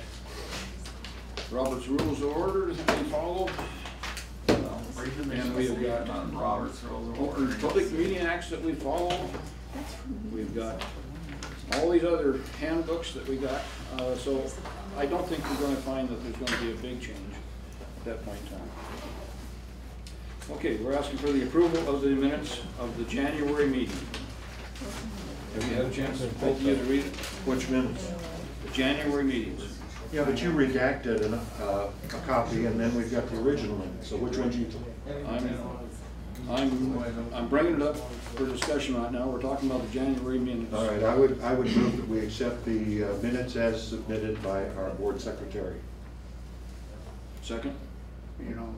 Robert's Rules of Order that we follow. And we've got Robert's Rules of Open Order. Public Meeting Acts that we follow. We've got all these other handbooks that we got. So I don't think we're going to find that there's going to be a big change at that point in time. Okay, we're asking for the approval of the minutes of the January meeting. Have you had a chance, both of you, to read it? Which minutes? The January meetings. Yeah, but you redacted a copy, and then we've got the original minutes. So which ones you took? I'm bringing it up for discussion right now. We're talking about the January minutes. All right, I would move that we accept the minutes as submitted by our board secretary. Second? You know.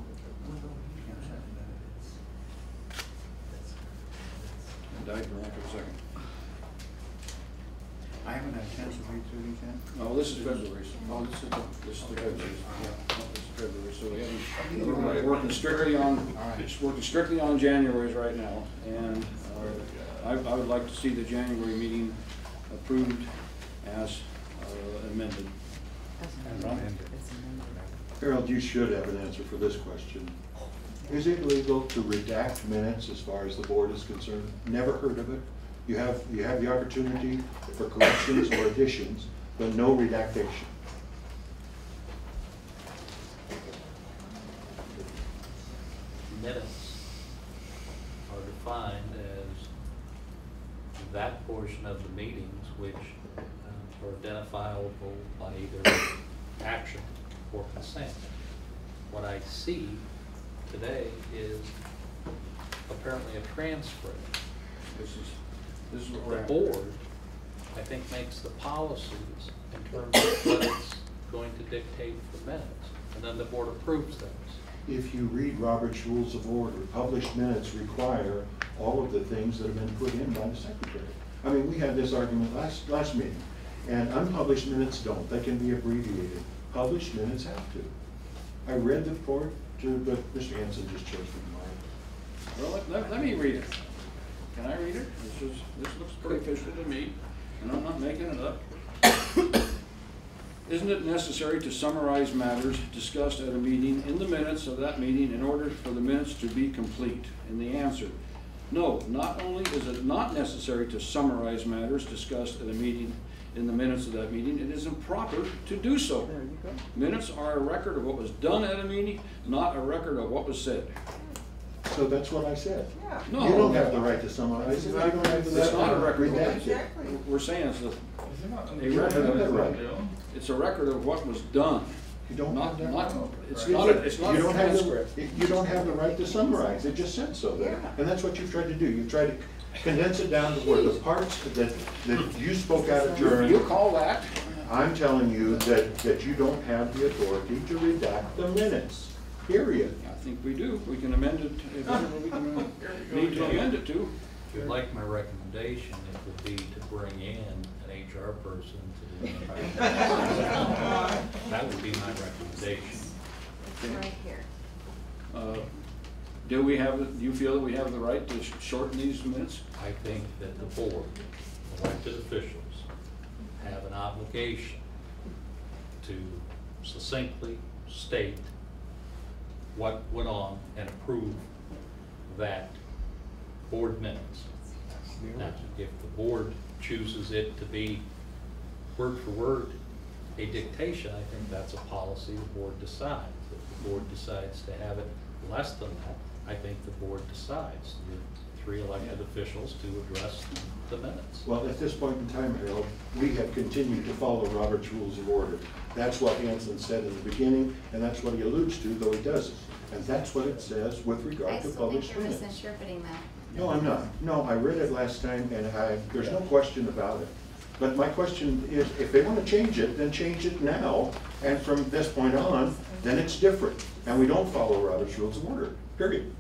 Died for lack of a second. I haven't had a chance to read through these yet. Oh, this is February. Oh, this is the February. Yeah, this is February. So we haven't, we're working strictly on January's right now. And I would like to see the January meeting approved as amended. Harold, you should have an answer for this question. Is it legal to redact minutes as far as the board is concerned? Never heard of it. You have the opportunity for corrections or additions, but no redactation. Minutes are defined as that portion of the meetings which are identifiable by either action or consent. What I see today is apparently a transcript. This is what we're The at. board, I think, makes the policies in terms of what it's going to dictate for minutes, and then the board approves those. If you read Robert's Rules of Order, published minutes require all of the things that have been put in by the secretary. I mean, we had this argument last meeting, and unpublished minutes don't. They can be abbreviated. Published minutes have to. I read the report, but Mr. Hansen just chose to Well, let me read it. Can I read it? This looks pretty official to me, and I'm not making it up. Isn't it necessary to summarize matters discussed at a meeting in the minutes of that meeting in order for the minutes to be complete? And the answer, no, not only is it not necessary to summarize matters discussed at a meeting in the minutes of that meeting, it is improper to do so. There you go. Minutes are a record of what was done at a meeting, not a record of what was said. So that's what I said. Yeah. No. You don't have the right to summarize it, you don't have the It's not a right to record. redact it. Exactly. We're saying it's a You don't have that right. it's a record of what was done. You don't Not, have that not, right. it's You not, it's not you a don't have transcript. you don't have the right to summarize, it just said so there. And that's what you've tried to do, you've tried to condense it down to where the parts that you spoke out of turn. You call that? I'm telling you that you don't have the authority to redact the minutes, period. I think we do. We can amend it if ever we can, need to amend it to. If you'd like my recommendation, it would be to bring in an HR person to do it. That would be my recommendation. It's right here. Do you feel that we have the right to shorten these minutes? I think that the board, elected officials, have an obligation to succinctly state what went on and approve that board minutes. Now, if the board chooses it to be word for word a dictation, I think that's a policy the board decides. If the board decides to have it less than that, I think the board decides. The three elected officials to address the minutes. Well, at this point in time, Harold, we have continued to follow Robert's Rules of Order. That's what Hansen said in the beginning, and that's what he alludes to, though he doesn't. And that's what it says with regard I to still think published you're minutes. misinterpreting that. No, I'm not. No, I read it last time, and there's no question about it. But my question is, if they want to change it, then change it now, and from this point on, then it's different. And we don't follow Robert's Rules of Order, period.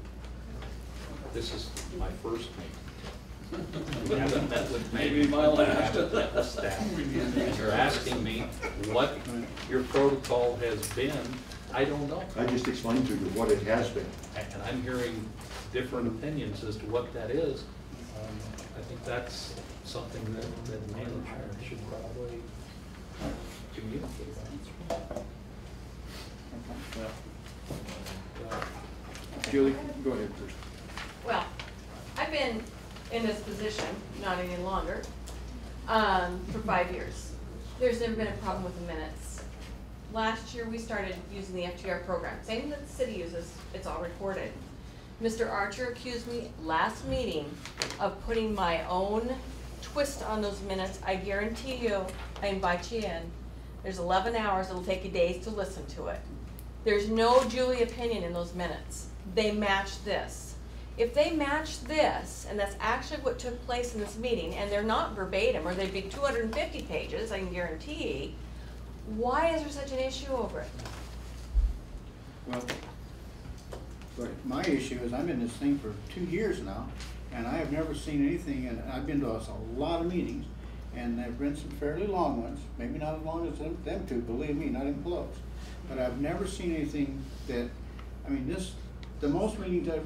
This is my first meeting. We haven't met with Maybe my last. We haven't met with staff. You're asking me what your protocol has been. I don't know. I just explained to you what it has been. And I'm hearing different opinions as to what that is. I think that's something that management should probably communicate on. Julie, go ahead first. Well, I've been in this position, not any longer, for 5 years. There's never been a problem with the minutes. Last year, we started using the FTR program, same that the city uses, it's all recorded. Mr. Archer accused me last meeting of putting my own twist on those minutes. I guarantee you, I invite you in. There's 11 hours, it'll take you days to listen to it. There's no Julie opinion in those minutes. They match this. If they match this, and that's actually what took place in this meeting, and they're not verbatim, or they'd be 250 pages, I can guarantee, why is there such an issue over it? Well, go ahead. My issue is I'm in this thing for 2 years now, and I have never seen anything, and I've been to a lot of meetings, and there've been some fairly long ones, maybe not as long as them two, believe me, not even close. But I've never seen anything that, I mean, the most meetings I've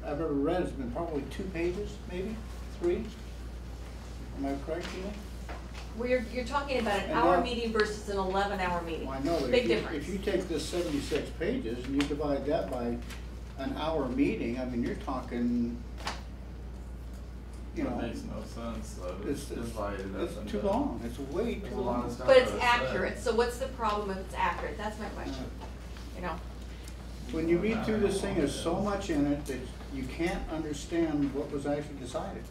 ever read has been probably 2 pages, maybe 3. Am I correct, Gina? You're talking about an And hour now- meeting versus an 11-hour meeting. Well, I know, but Big if you, difference. if you take this 76 pages and you divide that by an hour meeting, I mean, you're talking, you know. It makes no sense, though. It's too long, it's way too There's a lot long. of stuff But it's that is accurate, so what's the problem if it's accurate? That's my question, you know? When you read through this thing, there's so much in it that you can't understand what was actually decided.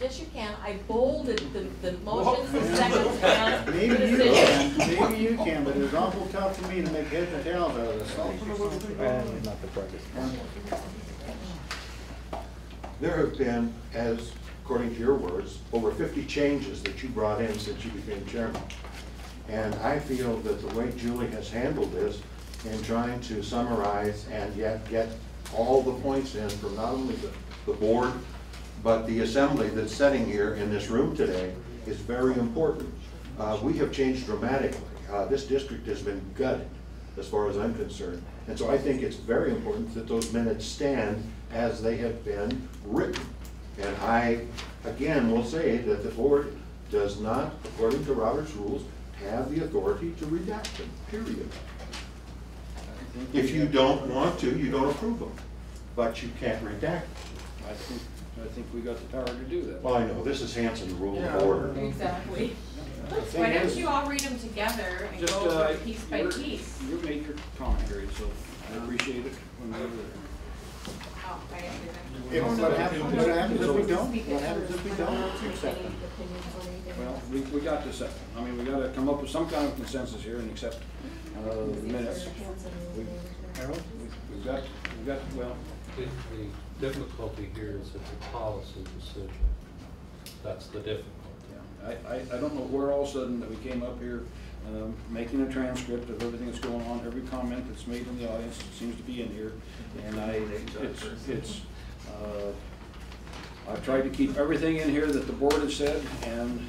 Yes, you can. I bolded the motions, the seconds, and the Maybe you decision. can, maybe you can, but it's awful tough for me to make heads or tails out of this thing. And not the brightest. There have been, as according to your words, over 50 changes that you brought in since you became chairman. And I feel that the way Julie has handled this in trying to summarize and yet get all the points in from not only the board, but the assembly that's sitting here in this room today is very important. We have changed dramatically. This district has been gutted, as far as I'm concerned. And so I think it's very important that those minutes stand as they have been written. And I, again, will say that the board does not, according to Robert's rules, have the authority to redact them, period. If you don't want to, you don't approve them, but you can't redact them. I think we got the power to do that. Well, I know, this is Hansen's rule of order. Exactly. thing Why don't is- you all read them together and Just, go over it piece by you're- piece? You made your commentary, so I appreciate it when we were there. I agree. What happens if we don't? What happens if we don't accept them? Well, we got to set, I mean, we gotta come up with some kind of consensus here and accept, the minutes. Harold, we've got, well, The difficulty here is it's a policy decision. That's the difficulty. I don't know where all of a sudden that we came up here, making a transcript of everything that's going on, every comment that's made in the audience seems to be in here, and I've tried to keep everything in here that the board has said, and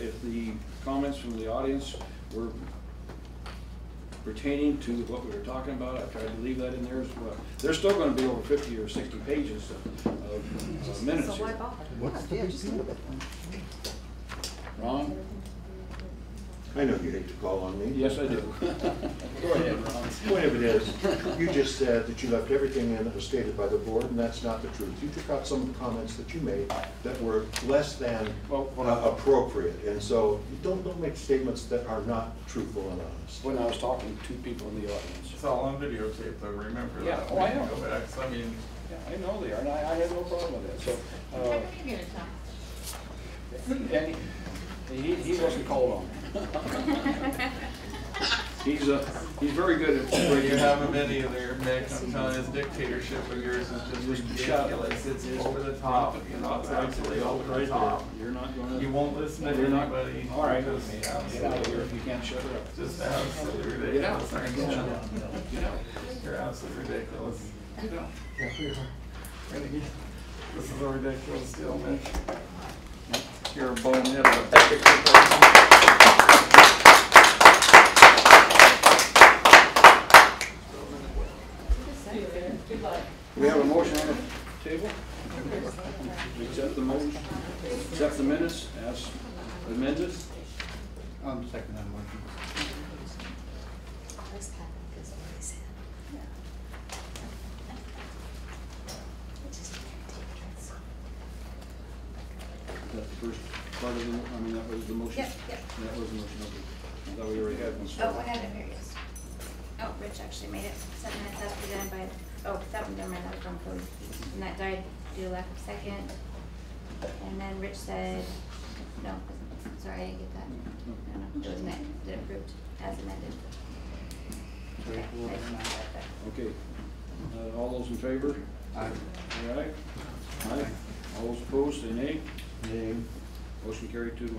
if the comments from the audience were pertaining to what we were talking about, I tried to leave that in there as well. There's still going to be over 50 or 60 pages of minutes So why here. bother? Yeah, just leave it. Ron? I know you hate to call on me. Yes, I do. Go ahead, Ron. The point of it is, you just said that you left everything in that was stated by the board, and that's not the truth. You took out some of the comments that you made that were less than appropriate, and so don't make statements that are not truthful and honest. When I was talking to people in the audience. It's all on videotape, though, remember Yeah, that. oh, I know. Go back, so I mean. Yeah, I know they are, and I have no problem with that, so. And he wasn't called on. He's very good at. You have him in either, Mick, I'm telling you, his dictatorship of yours is just ridiculous, it's over the top, you know, it's absolutely over the top. You're not gonna. You won't listen to anybody. All right, Just get out of here if you can't shut it up. Just absolutely ridiculous. Get out. You're absolutely ridiculous. Get out. This is a ridiculous deal, Mick. You're a bonehead of a technical person. We have a motion on the table. We accept the motion, accept the minutes as amended. Second that motion. Is that the first part of the, I mean, that was the motion? Yep. That was the motion, okay. I thought we already had one. Oh, I have it, here it is. Oh, Rich actually made it 7 minutes as presented by, that one, never mind, that was from Cody. And that died due to lack of second. And then Rich said, no, sorry, I didn't get that. No, it was approved as amended. Okay, Okay, all those in favor? Aye. All right. Aye. All those opposed, say nay. Nay. Motion carried 2-1.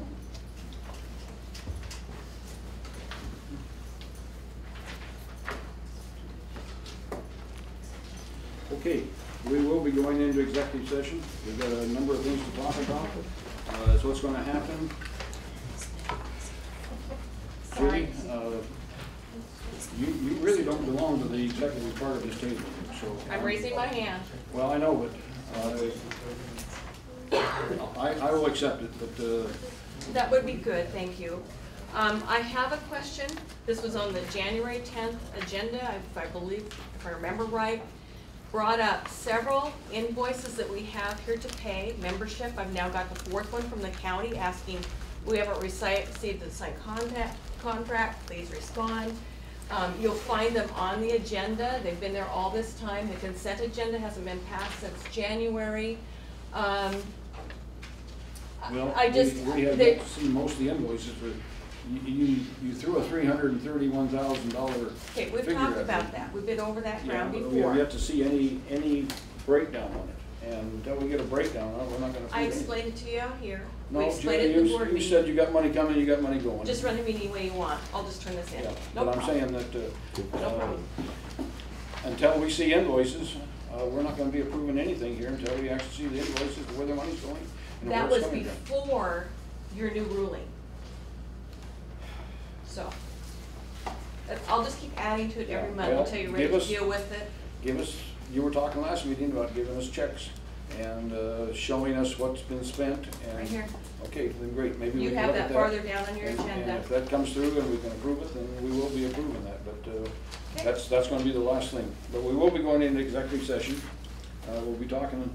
Okay, we will be going into executive session. We've got a number of things to talk about. So what's going to happen? Judy, you really don't belong to the executive part of this table, so. I'm raising my hand. Well, I know, but I will accept it, but. That would be good, thank you. I have a question. This was on the January 10th agenda, if I believe, if I remember right. Brought up several invoices that we have here to pay, membership. I've now got the 4th one from the county asking, we haven't received the signed contract, please respond. You'll find them on the agenda. They've been there all this time. The consent agenda hasn't been passed since January. Well, I just, we have yet to see most of the invoices for, you threw a $331,000 okay, we've figure talked out about there. that. We've been over that ground Yeah, but we before. have yet to see any breakdown on it. And until we get a breakdown on it, we're not gonna. I explained it to you out here. We No, explained Judy, it in the board you meeting. said you got money coming, you got money going. Just run the meeting the way you want. I'll just turn this in. Yeah, No but I'm problem. saying that, No problem. until we see invoices, we're not gonna be approving anything here until we actually see the invoices, where the money's going and where That it's was coming from. before your new ruling. So, I'll just keep adding to it every month Well, until you're ready give to us- deal with it. Give us, you were talking last meeting about giving us checks and showing us what's been spent and. Right here. Okay, then great, maybe we You can have look that at that. farther down on your And agenda. if that comes through and we can approve it, then we will be approving that, but that's gonna be the last thing. But we will be going into executive session. We'll be talking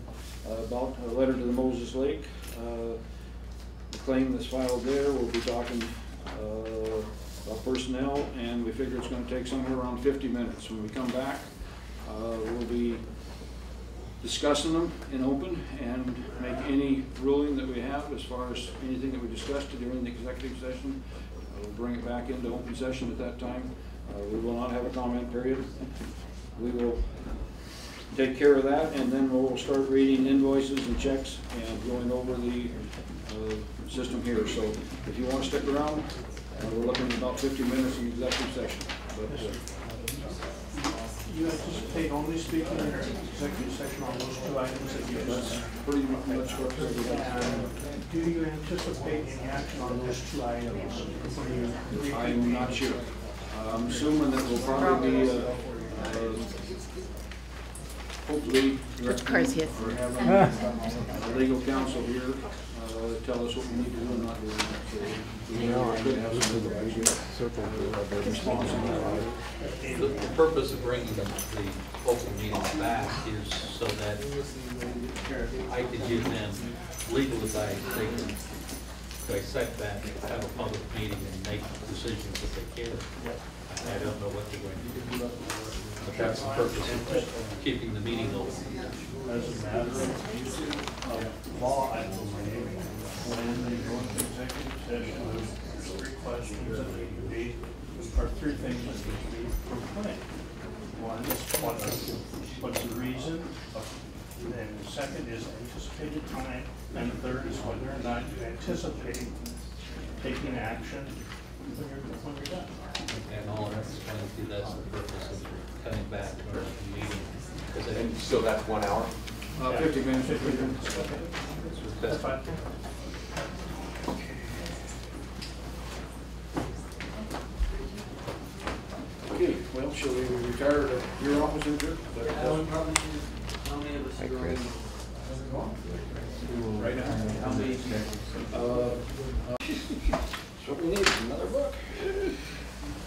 about a letter to the Moses Lake, the claim that's filed there. We'll be talking about personnel, and we figure it's gonna take somewhere around 50 minutes. When we come back, we'll be discussing them in open and make any ruling that we have as far as anything that we discussed during the executive session. We'll bring it back into open session at that time. We will not have a comment period. We will take care of that, and then we'll start reading invoices and checks and going over the system here. So if you want to stick around, we're looking at about 50 minutes in executive session. But, you anticipate only speaking in executive session on those two items that you that's pretty much what we have. do you anticipate any action on those two items when you I'm not sure. I'm assuming that will probably be hopefully or having legal counsel here tell us what we need to do and not do. The purpose of bringing the open meetings back is so that I could give them legal advice, they can dissect that, have a public meeting and make decisions if they care. I don't know what they're going to do, but that's the purpose of keeping the meeting open. As a matter of law, I believe, when they go into executive session, there's three questions that need to be, or three things that need to be proclaimed. One is what's the reason, then the second is anticipated time, and the third is whether or not you anticipate taking action when you're done. And all that's going to do, that's the purpose of coming back to our meeting. And so that's 1 hour? 50 minutes. 50 minutes. That's fine. Okay, well, shall we retire to your office, Andrew? How many of us are going? Right now? How many? So we need another book.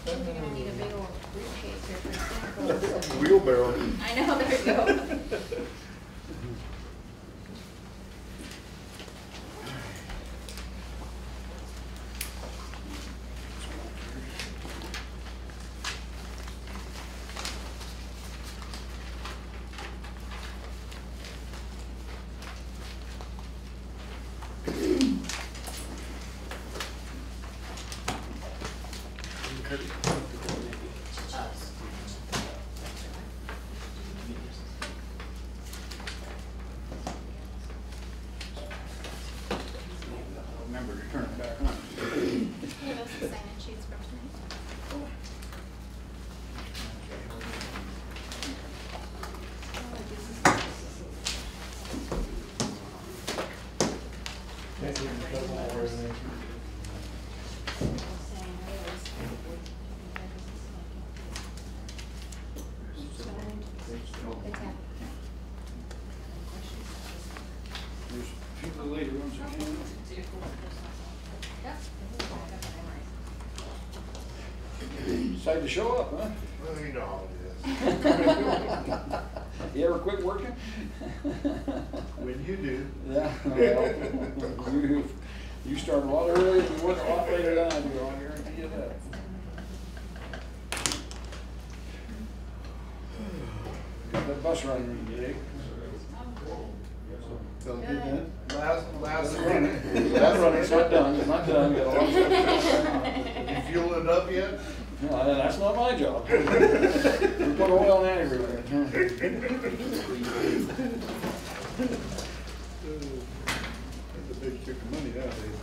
I think you're gonna need a big old briefcase here for samples. Wheelbarrow. I know, there you go. Remember to turn it back on. Yeah, that's the sign-in sheets from tonight. There's a few of the later ones. Decided to show up, huh? Well, you know how it is. You ever quit working? When you do. Yeah, well, you start a lot earlier and you work a lot later than I do, I guarantee you that. Got that bus running today. So good then? Last running. Last running, it's not done, it's not done. Got a lot of stuff. You fuel it up yet? No, that's not my job. We put oil in everywhere. That's a big chunk of money nowadays.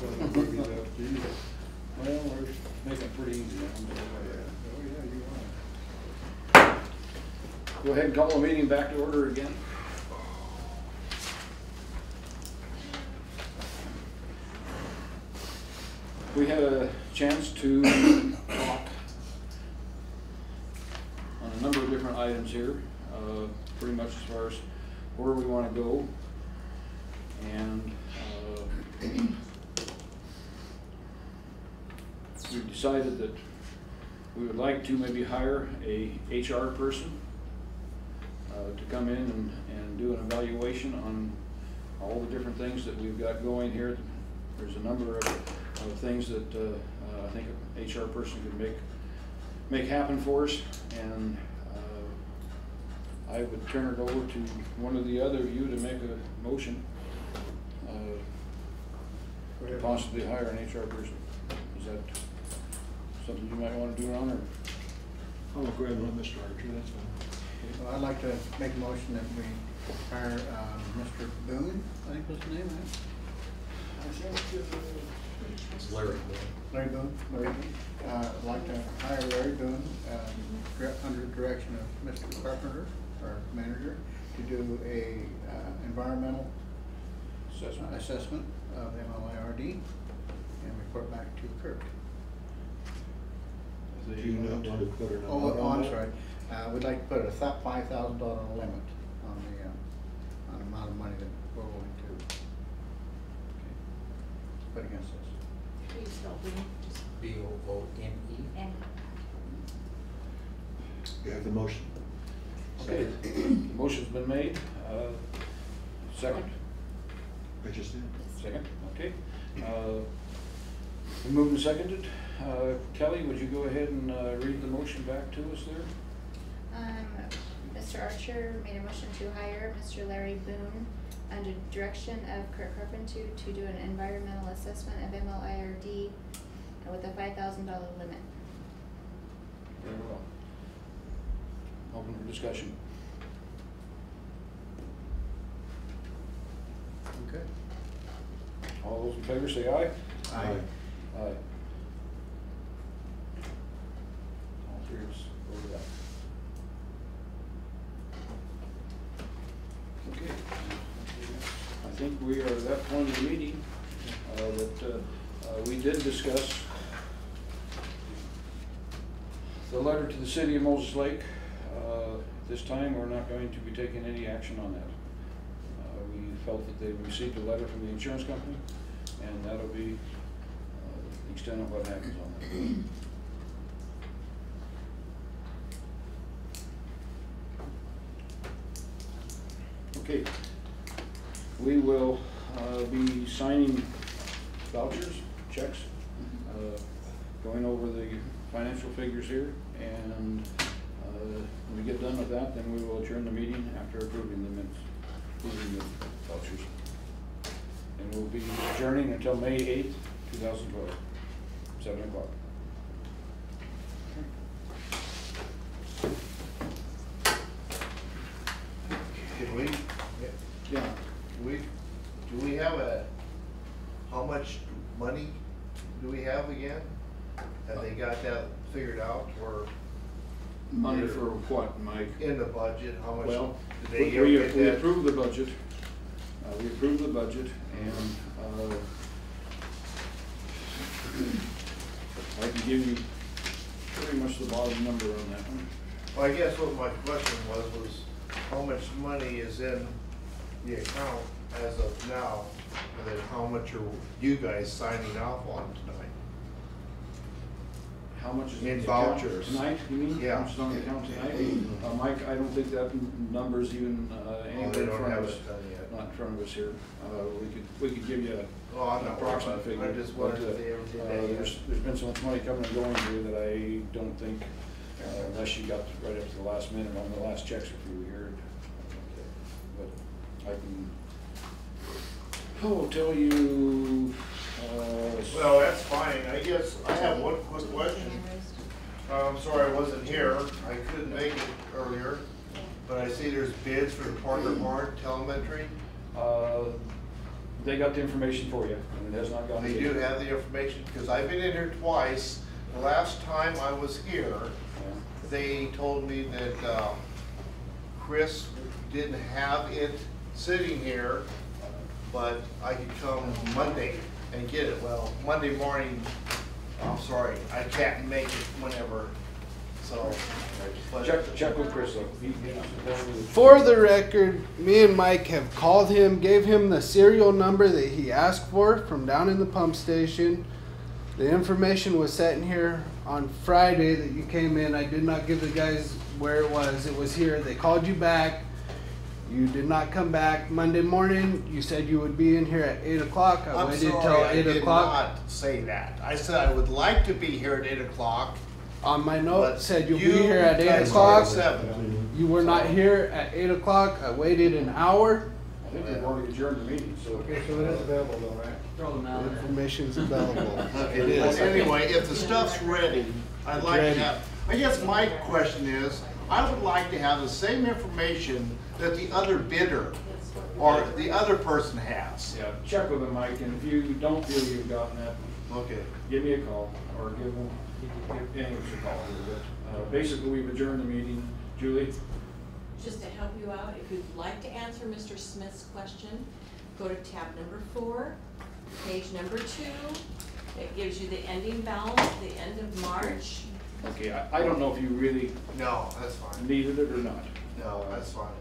Well, we're making it pretty easy. Go ahead and call the meeting back to order again. We had a chance to talk on a number of different items here, pretty much as far as where we want to go. And we decided that we would like to maybe hire a HR person to come in and do an evaluation on all the different things that we've got going here. There's a number of things that I think an HR person could make happen for us, and I I would turn it over to one of the other of you to make a motion to possibly hire an HR person. Is that something you might want to do, Ron, or? I'll go ahead and let Mr. Archer, that's fine. Well, I'd like to make a motion that we hire Mr. Boone, I think was the name, right? It's Larry. Larry Boone. Larry Boone. I'd like to hire Larry Boone under the direction of Mr. Carpenter, our manager, to do a environmental assessment of MLIRD and report back to Kurt. Do you not want to put an amount Oh, on I'm that? sorry. We'd like to put a $5,000 limit on the amount of money that we're willing to put against us. Can you spell Boone? Just B-O-O-N-E. N. You have the motion. Okay, the motion's been made. Second? I just did. Second, okay. Moved and seconded. Kelly, would you go ahead and read the motion back to us there? Mr. Archer made a motion to hire Mr. Larry Boone under direction of Kurt Carpenter to do an environmental assessment of MLIRD with a $5,000 limit. Very well. Open for discussion. Okay. All those in favor say aye. Aye. Aye. All three of us over that. Okay. I think we are at that point of the meeting that we did discuss the letter to the city of Moses Lake. This time we're not going to be taking any action on that. We felt that they received a letter from the insurance company, and that'll be the extent of what happens on that. Okay, we will be signing vouchers, checks, going over the financial figures here, and when we get done with that, then we will adjourn the meeting after approving the minutes, approving the vouchers. And we'll be adjourning until May 8th, 2012, 7 o'clock. Can we, Yeah. do we have how much money do we have again? Have they got that figured out, or? Money for what, Mike? In the budget, how much? Well, did they we ever get that? approved the budget. We approved the budget, and I can give you pretty much the bottom number on that one. Well, I guess what my question was how much money is in the account as of now, and then how much are you guys signing off on tonight? How much is in the account vouchers tonight, you mean? Yeah. How much is on the account tonight? Mike, I don't think that number's even anywhere they in don't front have of us. it done yet. Not in front of us here. We could give you I'm an not approximate worried about it. figure. I just wondered but, if they ever did that yet. There's been so much money coming and going here that I don't think, unless you got right up to the last minute on the last checks if you were here. But I will tell you. Well, that's fine. I guess I have one quick question. I'm sorry I wasn't here. I couldn't make it earlier, but I see there's bids for the Parker Barn telemetry. They got the information for you, and it has not gone. They do have the information, because I've been in here twice. The last time I was here, they told me that Chris didn't have it sitting here, but I could come Monday and get it. Well, Monday morning, I'm sorry, I can't make it whenever, so. Check with Chris. For the record, me and Mike have called him, gave him the serial number that he asked for from down in the pump station. The information was sent in here on Friday that you came in. I did not give the guys where it was. It was here. They called you back. You did not come back. Monday morning, you said you would be in here at 8 o'clock. I waited till 8 o'clock. I did not say that. I said I would like to be here at 8 o'clock, On my note, But it said you'll be you here at 8 guys o'clock. are at 7. You were not here at 8 o'clock. I waited an hour. I think we've already adjourned the meeting, so. Okay, so it is available though, right? Throw them out there. Information's available. It is. Anyway, if the stuff's ready, I'd like to have, I guess my question is, I would like to have the same information that the other bidder or the other person has. Yeah, check with them, Mike, and if you don't feel you've gotten that, Okay. give me a call, or give any of us a call. Basically, we've adjourned the meeting. Julie? Just to help you out, if you'd like to answer Mr. Smith's question, go to tab number 4, page number 2. It gives you the ending balance at the end of March. Okay, I don't know if you really No, that's fine. needed it or not. No, that's fine.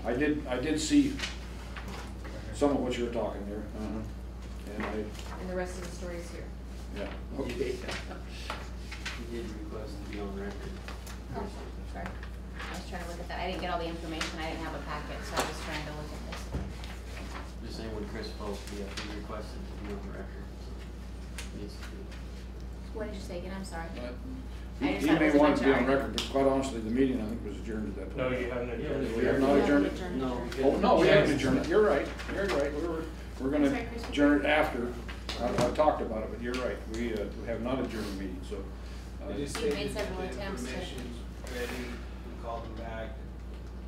I did see some of what you were talking there. And And the rest of the story is here. yeah, okay. You did request to be on record. Oh, sorry. I was trying to look at that. I didn't get all the information. I didn't have a packet, so I was trying to look at this. Just saying when Chris spoke, he requested to be on record. So needs to be. What did you say again? I'm sorry. He I just thought it may was a want bunch to be of on art. record, but quite honestly, the meeting, I think, was adjourned at that point. No, you haven't adjourned it. We have not adjourned it? No. Oh, no, we haven't adjourned it. You're right. You're right. We're gonna Sorry, Chris. adjourn it after. I talked about it, but you're right. We have not adjourned the meeting, so. They just You made stated several that the attempts to- information's ready. We called them back,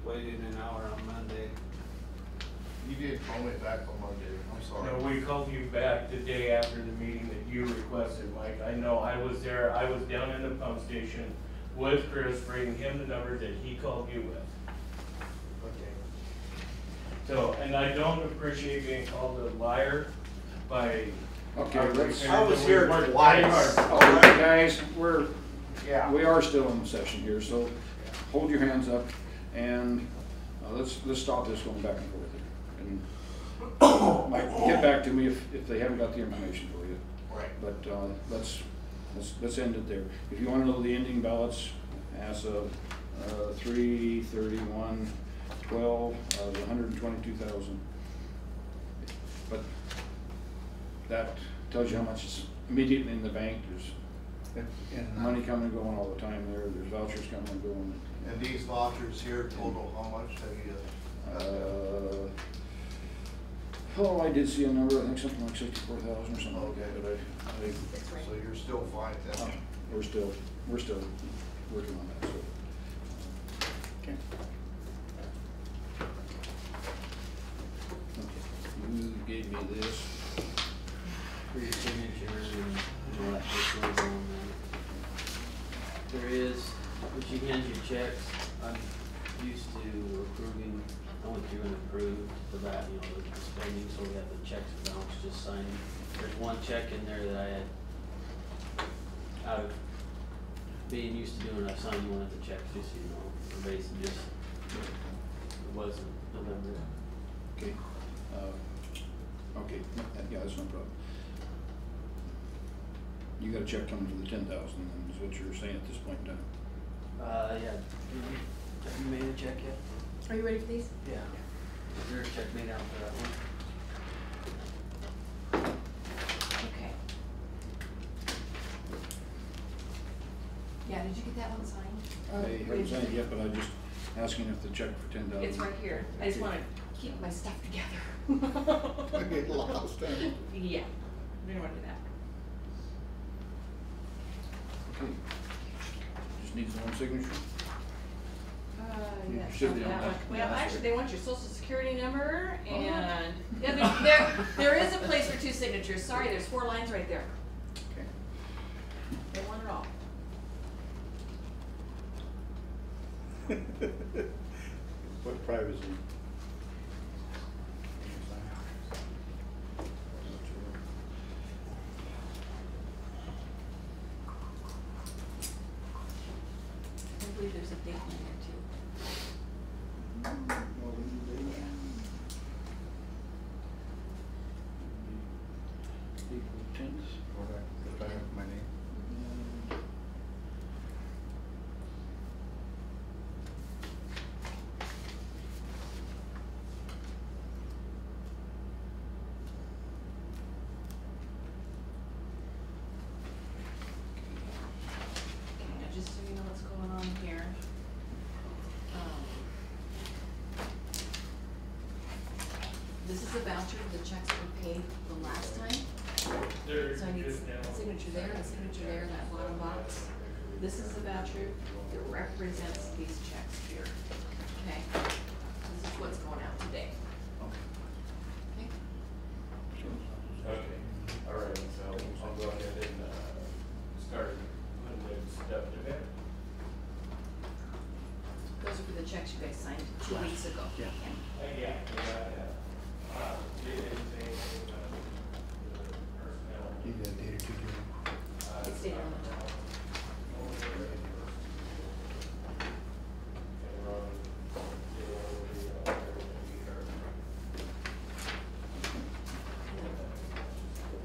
waited an hour on Monday. You did call me back on Monday. I'm sorry. No, we called you back the day after the meeting that you requested, Mike. I know, I was there, I was down in the pump station with Chris, bringing him the number that he called you with. Okay. So, and I don't appreciate being called a liar by. Okay, our let's. I was we here worked twice. very hard. All right, guys, Yeah. we are still in session here, so hold your hands up and let's stop this going back and forth here. And Mike, get back to me if they haven't got the information for you. Right. But let's end it there. If you want to know the ending ballots as of 3/31/12, the 122,000. But that tells you how much is immediately in the bank. There's money coming and going all the time there. There's vouchers coming and going. And these vouchers here total how much have you? Oh, I did see a number, I think something like 64,000 or something like that, but So you're still fine then? we're still working on that, so. Okay. Okay, you gave me this. For your signature and all that paperwork on there. There is, when she hands you checks, I'm used to approving, I went through and approved for that, you know, the spending, so we have the checks and balance just signing. There's one check in there that I had, out of being used to doing, I signed one of the checks, just, so you know, for basically just, it wasn't November. Okay, okay, yeah, that's no problem. You got a check coming for the 10,000, then is what you're saying at this point in time? Yeah, have you made a check yet? Are you ready for these? Yeah. Is there a check made out for that one? Okay. Yeah, did you get that one signed? I haven't signed it yet, but I'm just asking if the check for 10,000. It's right here. I just wanna keep my stuff together. Get lost, huh? Yeah, we don't wanna do that. Okay. Just needs one signature? You Yes, should be on that that. one. Well, actually, they want your social security number and, yeah, there is a place for 2 signatures. Sorry, there's 4 lines right there. Okay. They want it all. What privacy? I believe there's a date in there too. April 10th. If I have my name. checks that were paid the last time. So I need a signature there, and a signature there in that bottom box. This is the voucher that represents these checks here, okay? This is what's going out today. Okay? Okay, all right, so I'll go ahead and, start putting the stuff together. Those are for the checks you guys signed 2 weeks ago. Yeah. Yeah, You got a date or two, Jerry? It's dated on the top.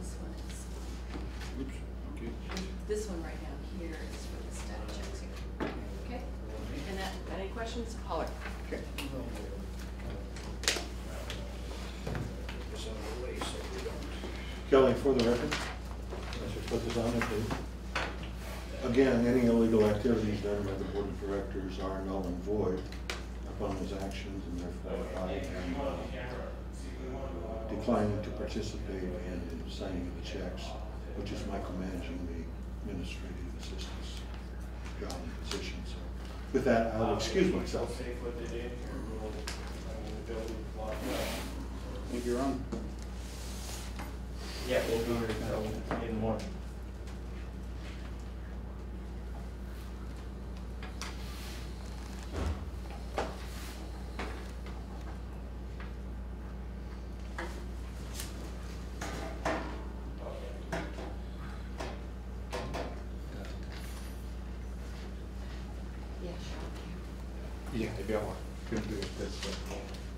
This one is. Oops, okay. This one right down here is for the staff checks here. Okay? And that, got any questions? Holler. Okay. Kelly, for the record, I should put this on there, please. Again, any illegal activities done by the board of directors are null and void upon those actions, and therefore I am declining to participate in the signing of the checks, which is micromanaging the administrative assistant's job and position. So with that, I will excuse myself. Think you're on? Yeah, we'll be here in the morning. Yeah, sure. Yeah, maybe I want to do it this way.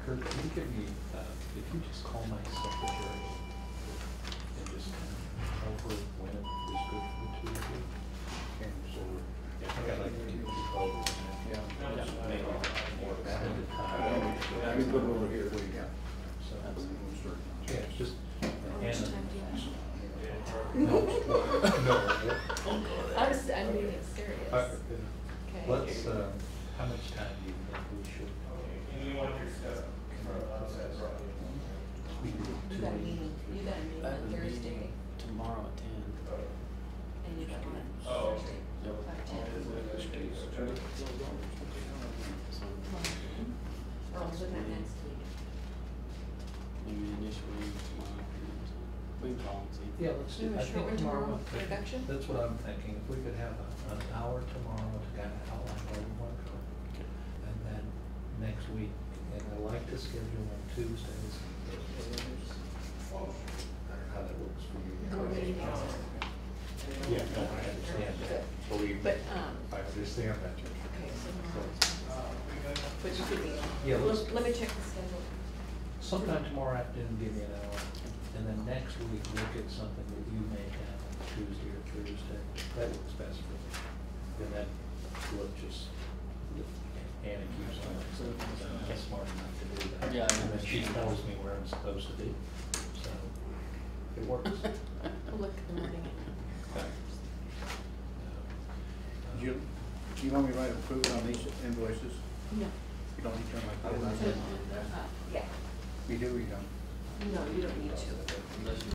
Kurt, can you give me, if you just call my secretary and just tell her when it is good for the two of you? And so, I think I'd like to keep you called. Yeah. Maybe more extended time. Yeah, we put it over here. Yeah. So, yeah, it's just. How much time do you have? No. I'm being serious. Okay. Let's, how much time do you think we should? You got a meeting, on Thursday. Tomorrow at 10. And you got one on Thursday. Yep. About 10. Or wasn't that next week? Maybe initially tomorrow. We can call and see. Yeah, let's do, Do a I short think one tomorrow, tomorrow. introduction? That's what I'm thinking, if we could have an hour tomorrow to kind of outline where we want to go. And then next week, and I like to schedule on Tuesdays and Thursdays. I don't know how that works for you. No meetings. Yeah, no, I understand that, believe me, But, I understand that. okay, so but you could be, Yeah, let's- let me check the schedule. Sometime tomorrow afternoon, give me an hour, and then next week, look at something that you may have on Tuesday or Thursday, that works best for me. And then we'll just, Anna keeps on, so I'm smart enough to do that. Yeah, I And then she understand. tells me where I'm supposed to be, so it works. I'll look at the morning. Do you want me to write approval on these invoices? No. You don't need to like that last time? Yeah. You do or you don't? No, you don't need to. Unless you